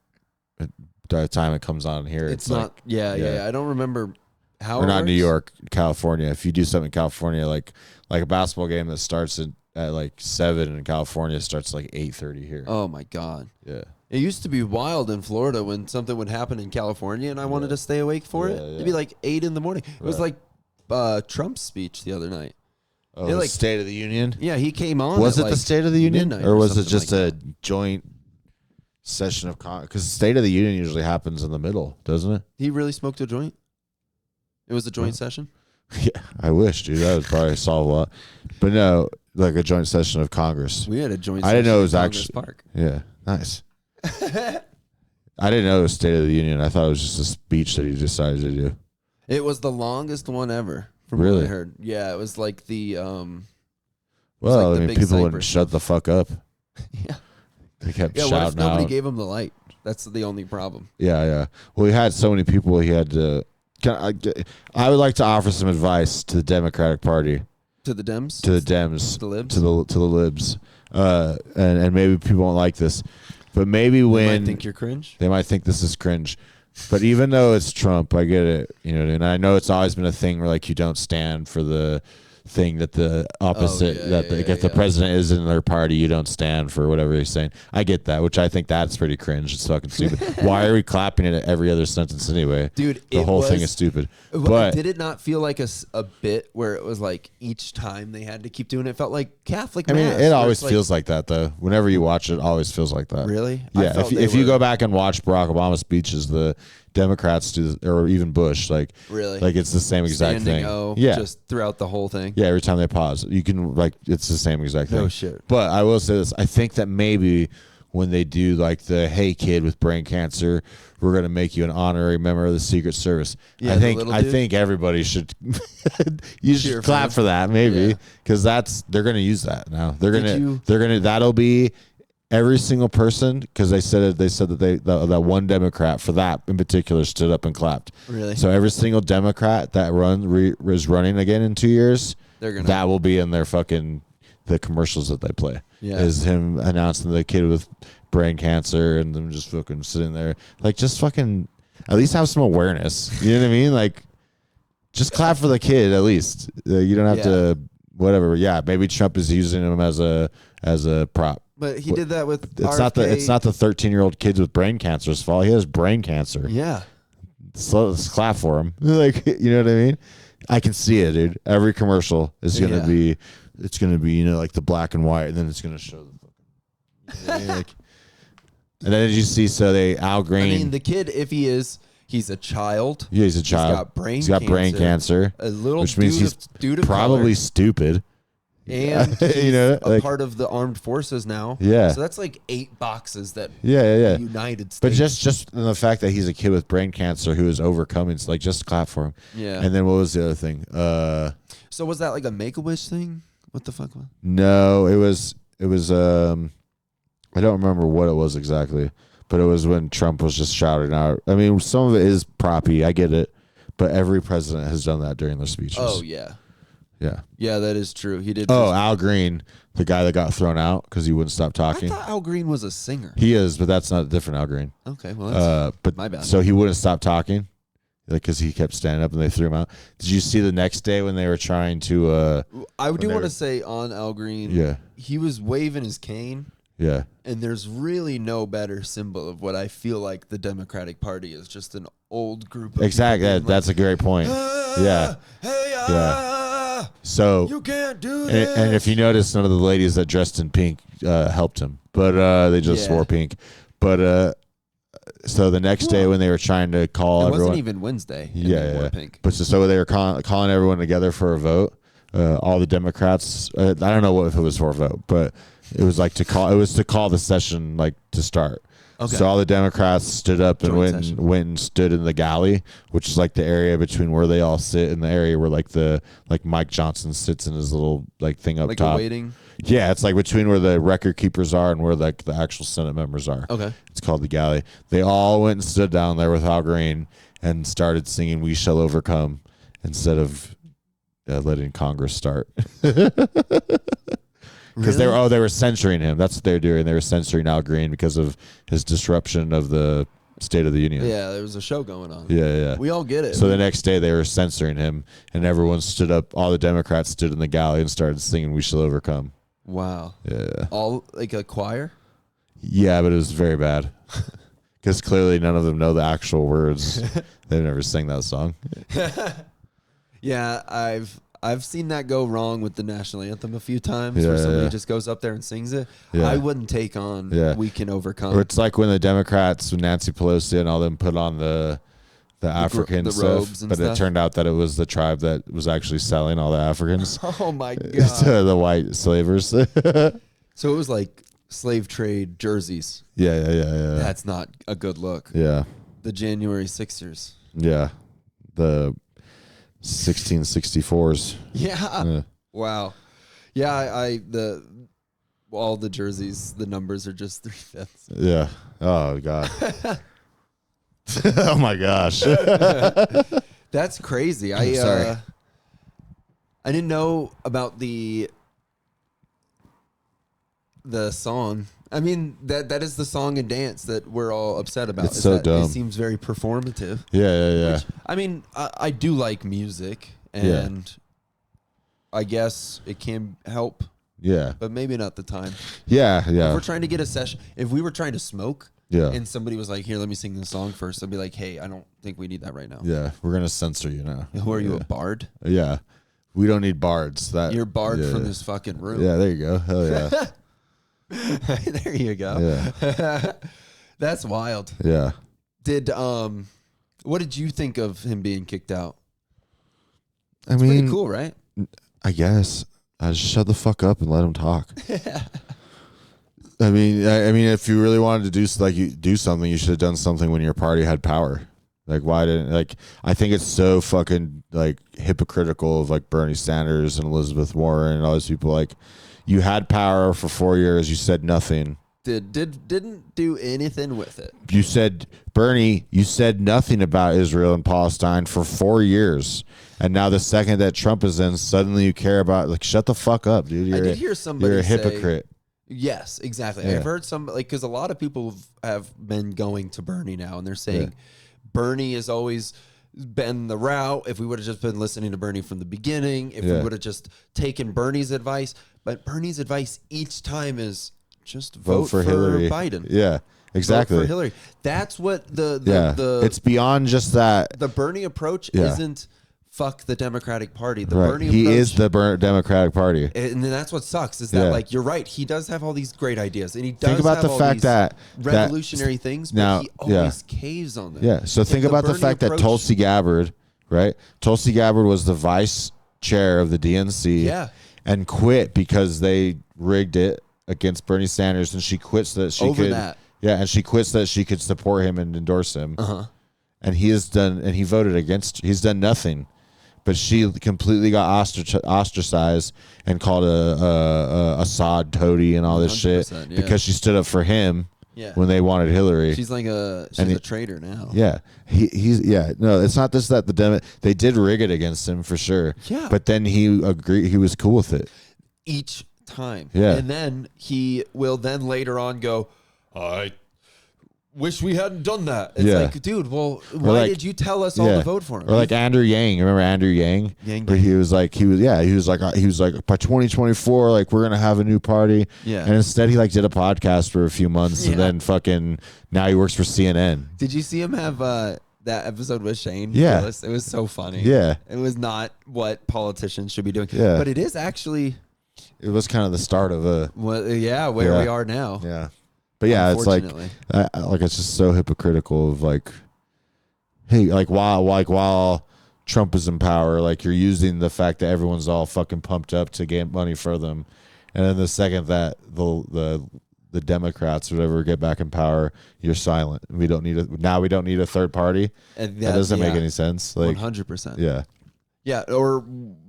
by the time it comes on here, It's like, not. Yeah. I don't remember how. Or it not New works. York, California. If you do something in California, like a basketball game that starts at like 7 in California starts like 8:30 here. Oh my God. Yeah. It used to be wild in Florida when something would happen in California and I wanted to stay awake for it. Yeah, It'd be like 8 in the morning. It was Right. like Trump's speech the other night. Oh, They, the like- State of the Union? Yeah, he came on. Was at, it like, the State of the Union? midnight Or was it something just like a that. joint session of Congress? Because the State of the Union usually happens in the middle, doesn't it? He really smoked a joint? It was a joint session? Yeah, I wish, dude. That would probably solve a lot. But no, like a joint session of Congress. We had a joint I session didn't know it in was Congress actually. Park. Yeah, nice. I didn't know it was State of the Union. I thought it was just a speech that he decided to do. It was the longest one ever, from Really? what I heard. Yeah, it was like the Well, like the I mean, big people wouldn't Cypress shut the fuck up. yeah. They kept Yeah, what if shouting nobody out. gave him the light? That's the only problem. Yeah. Well, he had so many people. He had to. I would like to offer some advice to the Democratic Party, To the Dems? to the Dems, the libs? to the libs, and maybe people won't like this, but maybe They when might think you're cringe. they might think this is cringe. But even though it's Trump, I get it. And I know it's always been a thing where like you don't stand for the thing that the opposite if the president is in their party, you don't stand for whatever he's saying. I get that, which I think that's pretty cringe. It's fucking stupid. Why are we clapping it at every other sentence anyway? Dude, the it whole thing was- is stupid. But did it not feel like a bit where it was like each time they had to keep doing it, it felt like Catholic I mean, Mass, it where always it's feels like that though. Whenever you watch it, it always feels like that. Really? I Yeah. felt If they you were- go back and watch Barack Obama's speeches, the Democrats do, or even Bush, like Really? like it's the same exact standing thing. O, Yeah. just throughout the whole thing. Yeah, every time they pause, you can it's the same exact thing. No shit. But I will say this: I think that maybe when they do like the "Hey kid with brain cancer, we're gonna make you an honorary member of the Secret Service," Yeah, I the think little I dude. think everybody should you Cheer should for clap him. for that maybe Yeah. because they're gonna use that now. They're Did gonna you- that'll be every single person, because they said that that one Democrat for that in particular stood up and clapped. Really? So every single Democrat that is running again in 2 years, that will be in their fucking the commercials that they play. Yeah. Is him announcing the kid with brain cancer and them just fucking sitting there like just fucking at least have some awareness. You know what I mean? Like just clap for the kid at least. You don't have to whatever. Yeah, maybe Trump is using him as a prop. But he did that with it's RFK. It's not the 13-year-old kids with brain cancer's fault. He has brain cancer. Yeah. So let's clap for him. Like, you know what I mean? I can see it, dude. Every commercial is gonna be, it's gonna be, you know, like the black and white, and then it's gonna show the fucking. You know what I mean? Like, and then did you see? So Al Green. I mean, the kid, if he's a child. Yeah, he's a child. He's got brain cancer. A little which means he's dude probably color. Stupid. And he's you know, a part of the armed forces now. Yeah. So that's like 8 boxes that. Yeah. United States. But just the fact that he's a kid with brain cancer who is overcoming, it's like just clap for him. Yeah. And then what was the other thing? So was that like a Make-A-Wish thing? What the fuck was? No, it was. I don't remember what it was exactly, but it was when Trump was just shouting out. I mean, some of it is proppy. I get it, but every president has done that during their speeches. Oh yeah. Yeah. Yeah, that is true. He did. Oh, Al Green, the guy that got thrown out because he wouldn't stop talking. I thought Al Green was a singer. He is, but that's not a different Al Green. Okay, well, that's but my bad. So he wouldn't stop talking, like because he kept standing up and they threw him out. Did you see the next day when they were trying to? I do want to say on Al Green. Yeah. He was waving his cane. Yeah. And there's really no better symbol of what I feel like the Democratic Party is. Just an old group of exactly. That's a great point. Yeah. Hey, yeah. So you can't do this. And if you notice, none of the ladies that dressed in pink helped him, but they just wore pink. But so the next day when they were trying to call it everyone, wasn't even Wednesday. Yeah. Pink. But so they were calling everyone together for a vote. All the Democrats. I don't know if it was for a vote, but it was like to call. It was to call the session like to start. Okay. So all the Democrats stood up and went and stood in the galley, which is like the area between where they all sit and the area where like Mike Johnson sits in his little like thing up like top. Like waiting. Yeah, it's like between where the record keepers are and where like the actual Senate members are. Okay. It's called the galley. They all went and stood down there with Al Green and started singing "We Shall Overcome" instead of letting Congress start. Because they were censoring him. That's what they were doing. They were censoring Al Green because of his disruption of the State of the Union. Yeah, there was a show going on. Yeah. We all get it. So the next day they were censoring him, and everyone stood up. All the Democrats stood in the galley and started singing "We Shall Overcome." Wow. Yeah. All like a choir? Yeah, but it was very bad. Because clearly none of them know the actual words. They've never sang that song. Yeah, I've seen that go wrong with the national anthem a few times where somebody just goes up there and sings it. Yeah. I wouldn't take on "We Can Overcome." Or it's like when the Democrats, when Nancy Pelosi and all them put on the African stuff, robes and but stuff. it turned out that it was the tribe that was actually selling all the Africans Oh my god. to the white slavers. So it was like slave trade jerseys. Yeah. That's not a good look. Yeah. The January Sixers. Yeah. The 1664s. Yeah. Wow. Yeah, all the jerseys, the numbers are just 3/5. Yeah. Oh god. Oh my gosh. That's crazy. Sorry. I didn't know about the song. I mean, that is the song and dance that we're all upset about. It's so dumb. It seems very performative. Yeah. Which, I mean, I do like music, and I guess it can help. Yeah. But maybe not the time. Yeah. If we're trying to get a session, if we were trying to smoke, and somebody was like, "Here, let me sing the song first," I'd be like, "Hey, I don't think we need that right now." Yeah, we're gonna censor you now. Who are you, a bard? Yeah, we don't need bards. You're barred from this fucking room. Yeah, there you go. Hell yeah. There you go. Yeah. That's wild. Yeah. What did you think of him being kicked out? I Pretty mean, cool, right? I guess I just shut the fuck up and let him talk. I mean, if you really wanted to do something, you should have done something when your party had power. Like, why didn't I think it's so fucking like hypocritical of like Bernie Sanders and Elizabeth Warren and all those people. Like, you had power for 4 years, you said nothing, didn't do anything with it. You said, Bernie, you said nothing about Israel and Palestine for 4 years. And now the second that Trump is in, suddenly you care about, like, shut the fuck up, dude. I did hear somebody you're a say, hypocrite. Yes, exactly. Yeah. I've heard some, like, because a lot of people have been going to Bernie now, and they're saying Bernie has always been the route. If we would have just been listening to Bernie from the beginning, if we would have just taken Bernie's advice. But Bernie's advice each time is just vote for Hillary. Biden. Yeah, exactly. Vote for Hillary. That's what the it's beyond just that. The Bernie approach isn't fuck the Democratic Party. The Bernie He approach, is the Democratic Party. and that's what sucks is that like you're right. He does have all these great ideas, and he does think about have the all fact these that revolutionary things. But now, he always caves on them. Yeah. So think the about the Bernie fact that approach- Tulsi Gabbard, right? Tulsi Gabbard was the vice chair of the DNC. Yeah. And quit because they rigged it against Bernie Sanders, and she quits so that she Over could. that. Yeah, and she quits so that she could support him and endorse him. And he has done, and he voted against. He's done nothing. But she completely got ostracized and called a Assad toady and all this shit 100%, because she stood up for him Yeah. when they wanted Hillary. She's like a traitor now. Yeah, he's no. It's not just that they did rig it against him for sure. Yeah. But then he agreed. He was cool with it. Each time. Yeah. And then he will then later on go, I wish we hadn't done that. It's Yeah. like, dude, well, why like- did you tell us all to vote for him? Or like Andrew Yang. Remember Andrew Yang? Yang. Where he was like by 2024, like we're gonna have a new party. Yeah. And instead he like did a podcast for a few months, and then fucking now he works for CNN. Did you see him have that episode with Shane? Yeah. Gillis? It was so funny. Yeah. It was not what politicians should be doing. Yeah. But it is actually, It was kind of the start of a where we are now. yeah. But yeah, it's like Unfortunately. it's just so hypocritical of like, hey, while Trump is in power, like you're using the fact that everyone's all fucking pumped up to get money for them, and then the second that the Democrats or whatever get back in power, you're silent. We don't need a third party. And That doesn't make any sense. Like 100%. yeah, Yeah, or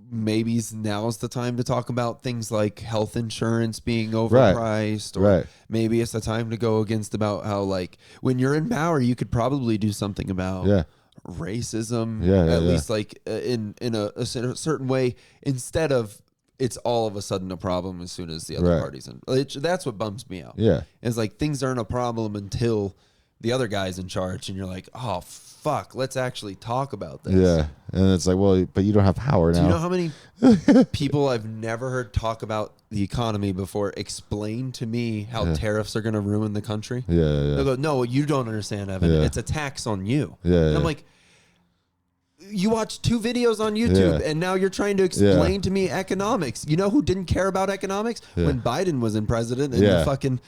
maybe now's the time to talk about things like health insurance being overpriced, or right. maybe it's the time to go against about how, like, when you're in power, you could probably do something about racism, at least like in a certain way, instead of it's all of a sudden a problem as soon as the other party's in. That's what bums me out. Yeah, it's like things aren't a problem until the other guy's in charge, and you're like, oh fuck, let's actually talk about this. yeah, and it's like, well, but you don't have power now. Do you know how many people I've never heard talk about the economy before explain to me how tariffs are going to ruin the country? Yeah. They'll go, no, you don't understand, Evan. Yeah. It's a tax on you. Yeah, And I'm like, you watched 2 videos on YouTube, and now you're trying to explain to me economics. You know who didn't care about economics? When Biden was in president, and the fucking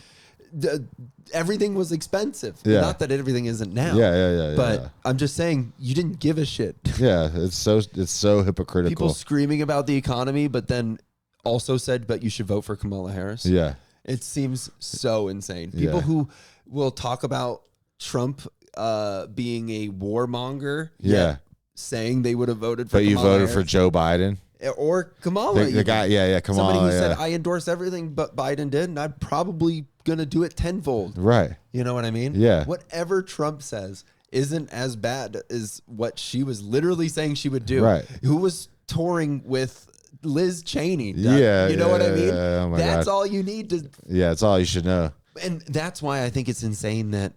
everything was expensive. Yeah. Not that everything isn't now. Yeah. But I'm just saying, you didn't give a shit. Yeah, it's so hypocritical. People screaming about the economy, but then also said, but you should vote for Kamala Harris. Yeah. It seems so insane. People who will talk about Trump being a warmonger, yet saying they would have voted for But you Kamala voted Harris. for Joe Biden? Or Kamala. The guy, Kamala. Somebody who said, I endorse everything but Biden did, and I'm probably going to do it tenfold. Right. You know what I mean? Yeah. Whatever Trump says isn't as bad as what she was literally saying she would do. Right. Who was touring with Liz Cheney. Yeah. You know what I mean? Yeah, oh my That's God. all you need to. Yeah, that's all you should know. And that's why I think it's insane that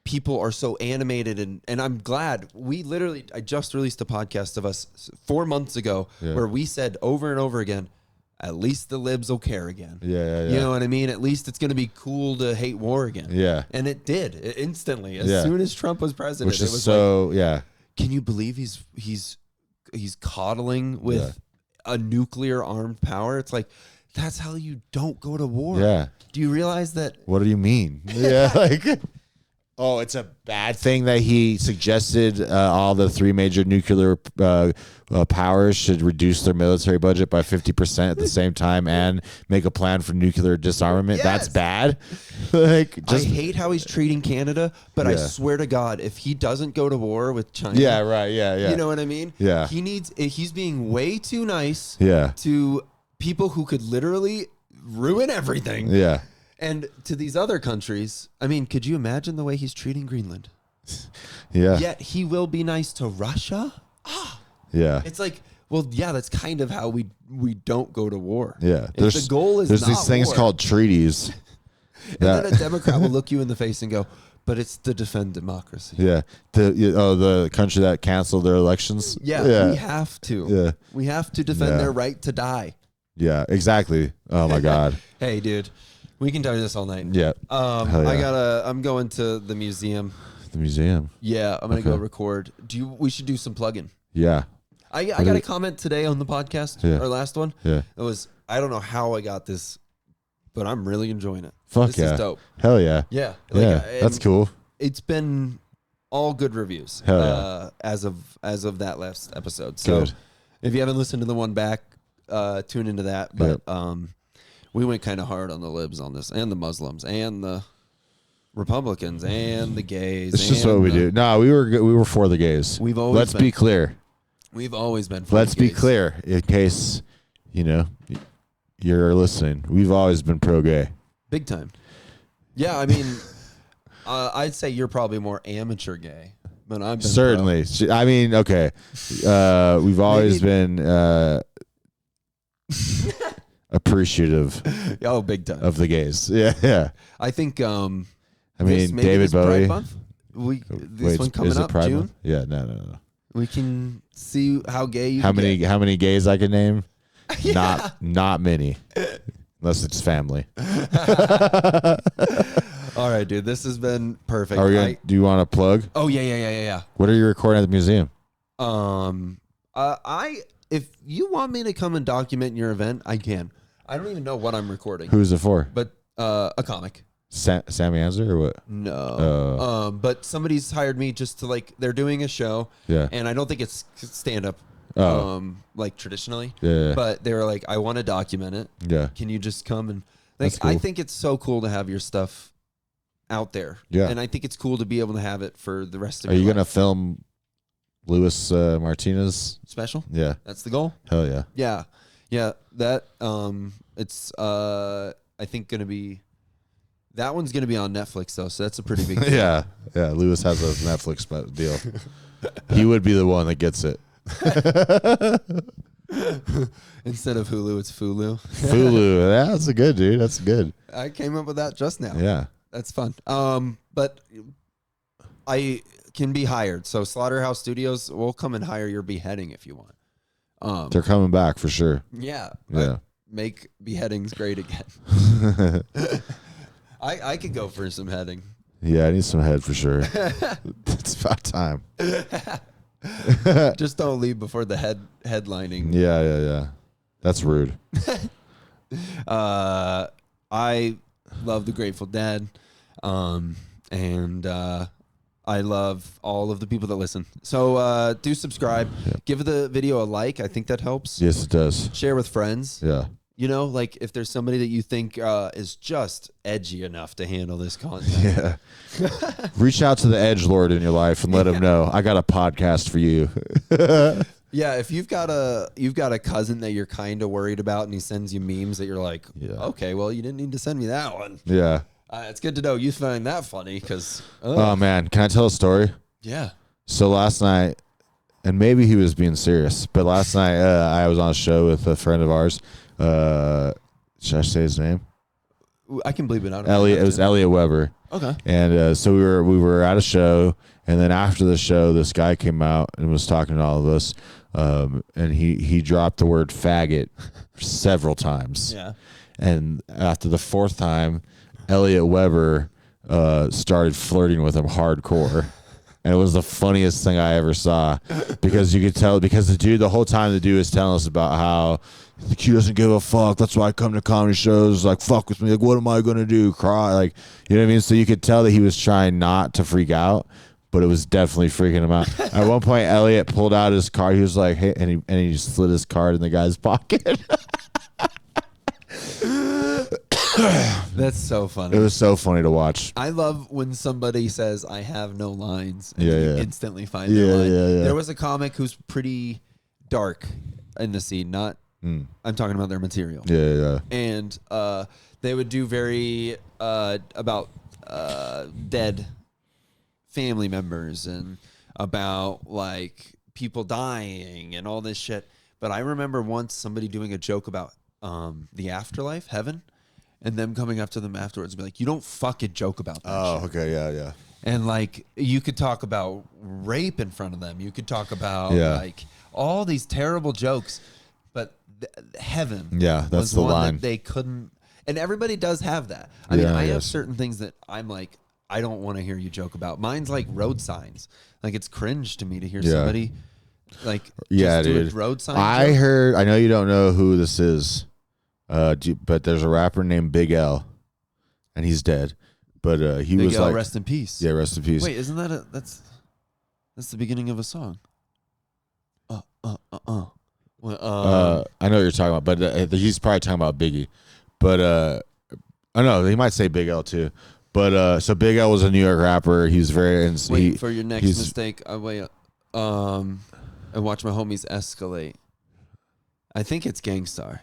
people are so animated. And I'm glad I just released a podcast of us 4 months ago where we said over and over again, at least the libs will care again. Yeah. You know what I mean? At least it's going to be cool to hate war again. Yeah. And it did instantly. As soon as Trump was president, Which it is was so, like, can you believe he's coddling with a nuclear armed power? It's like, that's how you don't go to war. Yeah. Do you realize that? What do you mean? Yeah, like, oh, it's a bad thing that he suggested all the 3 major nuclear powers should reduce their military budget by 50% at the same time and make a plan for nuclear disarmament. Yes. That's bad. Like, I hate how he's treating Canada, but I swear to God, if he doesn't go to war with China, yeah, right, yeah. you know what I mean? Yeah. He's being way too nice Yeah. to people who could literally ruin everything. Yeah. And to these other countries, I mean, could you imagine the way he's treating Greenland? Yeah. Yet he will be nice to Russia? Yeah. It's like, well, yeah, that's kind of how we don't go to war. Yeah. If the goal is there's not these things war, called treaties. and then a Democrat will look you in the face and go, but it's to defend democracy. Yeah. The country that canceled their elections. Yeah, we have to. Yeah. We have to defend Yeah. their right to die. Yeah, exactly. Oh my God. Hey, dude, we can tell you this all night. Yeah. Hell yeah. I'm going to the museum. The museum. Yeah, I'm gonna Okay. go record. We should do some plugging. Yeah. I got a comment today on the podcast, Yeah. our last one. Yeah. It was, I don't know how I got this, but I'm really enjoying it. Fuck this yeah. is dope. Hell yeah. Yeah. Yeah. That's and cool. It's been all good reviews Hell yeah. as of that last episode. So Good. if you haven't listened to the one back, tune into that. But we went kind of hard on the libs on this, and the Muslims, and the Republicans, and the gays. It's just and what we do. No, we were for the gays. We've always Let's been. be clear. We've always been for Let's the be gays. clear in case, you're listening. We've always been pro-gay. Big time. Yeah, I mean, I'd say you're probably more amateur gay, but I'm Certainly. I mean, okay. We've always been appreciative Oh, big time. of the gays. Yeah, yeah. I think. I mean, David Bowie. This one coming is it up Pride June. Month? Yeah, no. We can see how gay you. How can many get. how many gays I can name? Yeah. Not many. Unless it's family. All right, dude. This has been perfect. Do you want to plug? Oh yeah. What are you recording at the museum? If you want me to come and document your event, I can. I don't even know what I'm recording, Who's it for? but a comic. Sammy Answer or what? No. Oh. But somebody's hired me just to they're doing a show. Yeah. And I don't think it's stand up. Oh. Like traditionally. Yeah. But they were like, I want to document it. Yeah. Can you just come and That's cool. I think it's so cool to have your stuff out there. Yeah. And I think it's cool to be able to have it for the rest of Are your you life. gonna film Luis Martinez? Special? Yeah. That's the goal? Hell yeah. Yeah. Yeah. That it's I think that one's gonna be on Netflix though, so that's a pretty big deal. Yeah. Yeah. Luis has a Netflix deal. He would be the one that gets it. Instead of Hulu, it's Fulu. Fulu. Yeah, that's a good dude. That's good. I came up with that just now. Yeah. That's fun. But I can be hired. So Slaughterhouse Studios will come and hire your beheading if you want. They're coming back for sure. Yeah. Yeah. Make beheadings great again. I could go for some heading. Yeah, I need some head for sure. It's about time. Just don't leave before the headlining. Yeah. That's rude. I love the Grateful Dead, and I love all of the people that listen. So do subscribe. Yeah. Give the video a like. I think that helps. Yes, it does. Share with friends. Yeah. If there's somebody that you think is just edgy enough to handle this content. Yeah. Reach out to the edgelord in your life and let him know I got a podcast for you. Yeah, if you've got a cousin that you're kind of worried about and he sends you memes that you're like, okay, well, you didn't need to send me that one. Yeah. It's good to know you find that funny because Oh man, can I tell a story? yeah. So last night, and maybe he was being serious, but last night I was on a show with a friend of ours. Should I say his name? I can believe it out. Elliot. It was Elliot Weber. Okay. And so we were at a show, and then after the show, this guy came out and was talking to all of us, and he dropped the word faggot several times. Yeah. And after the fourth time, Elliot Weber started flirting with him hardcore. And it was the funniest thing I ever saw because you could tell, because the whole time the dude was telling us about how he doesn't give a fuck. That's why I come to comedy shows. Like, fuck with me. Like, what am I going to do? Cry? Like, you know what I mean? So you could tell that he was trying not to freak out, but it was definitely freaking him out. At one point, Elliot pulled out his card. He was like, hey, and he slid his card in the guy's pocket. That's so funny. It was so funny to watch. I love when somebody says, I have no lines, and Yeah, you yeah. instantly find their line. Yeah. There was a comic who's pretty dark in the scene, not I'm talking about their material. Yeah. And they would do very about dead family members and about like people dying and all this shit. But I remember once somebody doing a joke about the afterlife, heaven, and them coming up to them afterwards and be like, "You don't fucking joke about that." Oh, shit. okay, yeah. And like you could talk about rape in front of them. You could talk about like all these terrible jokes, but heaven, Yeah, that's was the one line. that they couldn't. And everybody does have that. I mean, I have guess. certain things that I'm like, I don't want to hear you joke about. Mine's like road signs. Like it's cringe to me to hear somebody like just do dude. a road sign. I joke. heard. I know you don't know who this is, but there's a rapper named Big L, and he's dead. But he Big was L, like, rest in peace. yeah, rest in peace. Wait, isn't that that's the beginning of a song? Well, I know what you're talking about, but he's probably talking about Biggie. But I know he might say Big L too. But so Big L was a New York rapper. He was very. wait for your next mistake. Wait, and watch my homies escalate. I think it's Gangstar.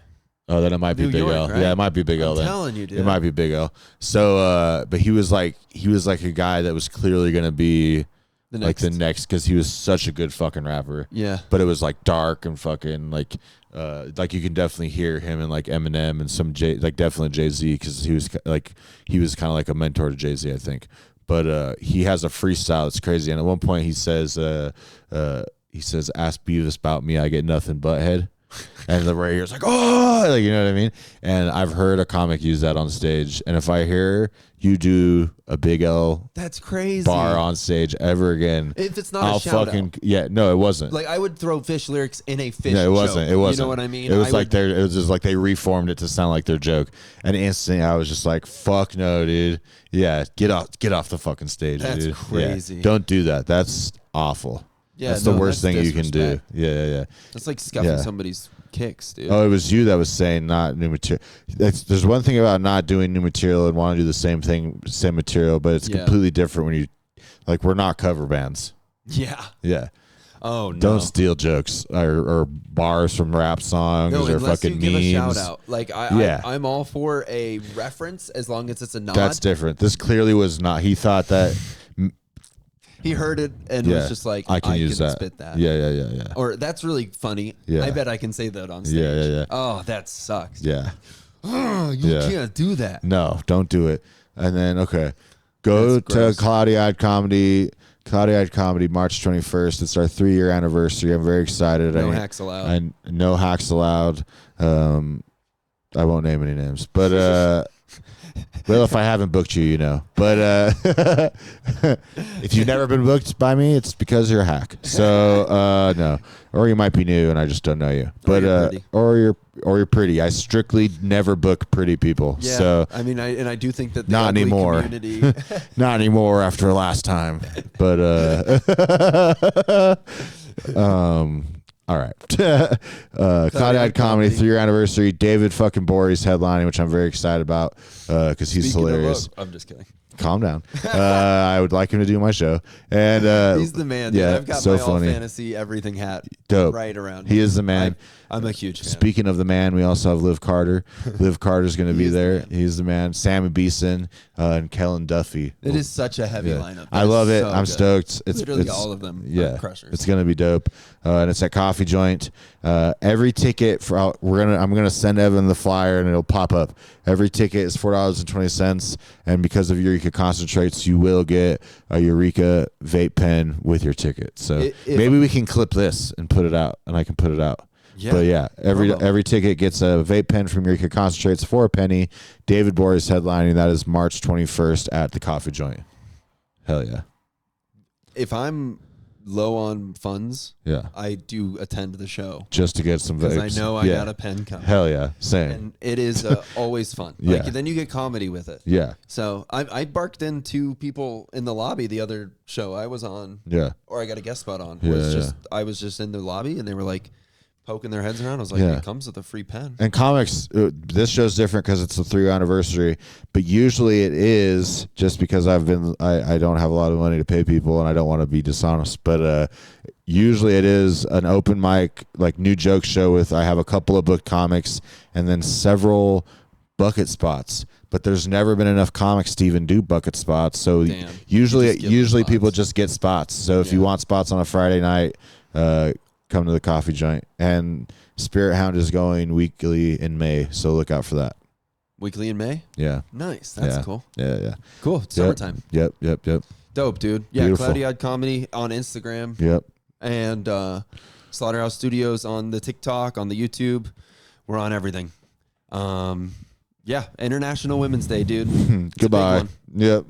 Oh, then it might be New Big York, L. right? Yeah, it might be Big L. I'm Then telling you, dude. it might be Big L. So, but he was like a guy that was clearly gonna be the next because he was such a good fucking rapper. Yeah. But it was like dark and fucking like you can definitely hear him and like Eminem and some definitely Jay-Z because he was kind of like a mentor to Jay-Z, I think. But he has a freestyle that's crazy, and at one point he says ask Beavis about me, I get nothing but head. And the radio's like, oh, like, you know what I mean? And I've heard a comic use that on stage. And if I hear you do a Big L That's crazy. bar on stage ever again, If it's not I'll a shout fucking out. yeah. No, it wasn't. Like I would throw Fish lyrics in a Fish. No, it wasn't. joke. It wasn't. You know what I mean? It was I like it was just like they reformed it to sound like their joke. And instantly, I was just like, "Fuck no, dude! Yeah, get off the fucking stage, That's dude. crazy. Yeah, don't do that. That's awful. Yeah, that's the no, worst that's thing you can do. disrespect. Yeah. That's like scuffing Yeah. somebody's kicks, dude. Oh, it was you that was saying not new material. There's one thing about not doing new material and want to do the same material, but it's completely different when you like. We're not cover bands. Yeah. Yeah. Oh no. Don't steal jokes or bars from rap songs No, or unless fucking you give memes. a shout out. Like I'm all for a reference as long as it's a nod. That's different. This clearly was not. He thought that. He heard it and Yeah, was just like, I can use that. Spit that. Yeah. Or that's really funny. Yeah. I bet I can say that on stage. Yeah. Oh, that sucks. Yeah. Oh, you Yeah. can't do that. No, don't do it. And then go That's to gross. Cloudy Eyed Comedy. Cloudy Eyed Comedy, March 21st. It's our 3-year anniversary. I'm very excited. No hacks allowed. And no hacks allowed. I won't name any names, but well, if I haven't booked you, you know. But if you've never been booked by me, it's because you're a hack. So no, or you might be new and I just don't know you. But or you're pretty. I strictly never book pretty people. Yeah. So I mean, I do think that the not ugly anymore. community. Not anymore after last time. But all right. Cloudy Eyed Comedy 3-year anniversary. David fucking Bory's headlining, which I'm very excited about because he's Speaking of hilarious. I'm just kidding. Calm down. I would like him to do my show. And He's the man. Dude. Yeah, I've got so my funny. all fantasy everything hat Dope. right around. He here. is the man. I'm a huge fan. Speaking of the man, we also have Liv Carter. Liv Carter's going to be is the there. man. He's the man. Sammy Beeson and Kellen Duffy. It is such a heavy lineup. I That is love it. so I'm good. stoked. It's Literally all of them. Yeah, are crushers. it's gonna be dope. And it's at Coffee Joint. Every ticket for I'm gonna send Evan the flyer and it'll pop up. Every ticket is $4.20, and because of Eureka Concentrates, you will get a Eureka vape pen with your ticket. So maybe we can clip this and put it out, and I can put it out. Yeah. But yeah, every ticket gets a vape pen from Eureka Concentrates for a penny. David Boris headlining. That is March 21st at the Coffee Joint. Hell yeah. If I'm low on funds, Yeah. I do attend the show Just to get some vapes. because I know I got a pen coming. Hell yeah. Same. And it is always fun. Yeah. Like, then you get comedy with it. Yeah. So I barked into people in the lobby the other show I was on, Yeah. or I got a guest spot on. Yeah, I was just in the lobby, and they were like, poking their heads around. I was like, Yeah. it comes with a free pen. And comics, this show's different because it's the 3-year anniversary, but usually it is just because I don't have a lot of money to pay people and I don't want to be dishonest, but usually it is an open mic, like new joke show with, I have a couple of booked comics and then several bucket spots, but there's never been enough comics to even do bucket spots. So Damn. usually You just give them people spots. just get spots. So if you Yeah. want spots on a Friday night, come to the coffee joint. And Spirit Hound is going weekly in May, so look out for that. Weekly in May? Yeah. Nice. That's Yeah. cool. Yeah. Cool. Summertime. Yep. Dope, dude. Yeah, Beautiful. Cloudy Eyed Comedy on Instagram. Yep. And Slaughterhouse Studios on the TikTok, on the YouTube. We're on everything. Yeah, International Women's Day, dude. It's a big Goodbye. one. Yep.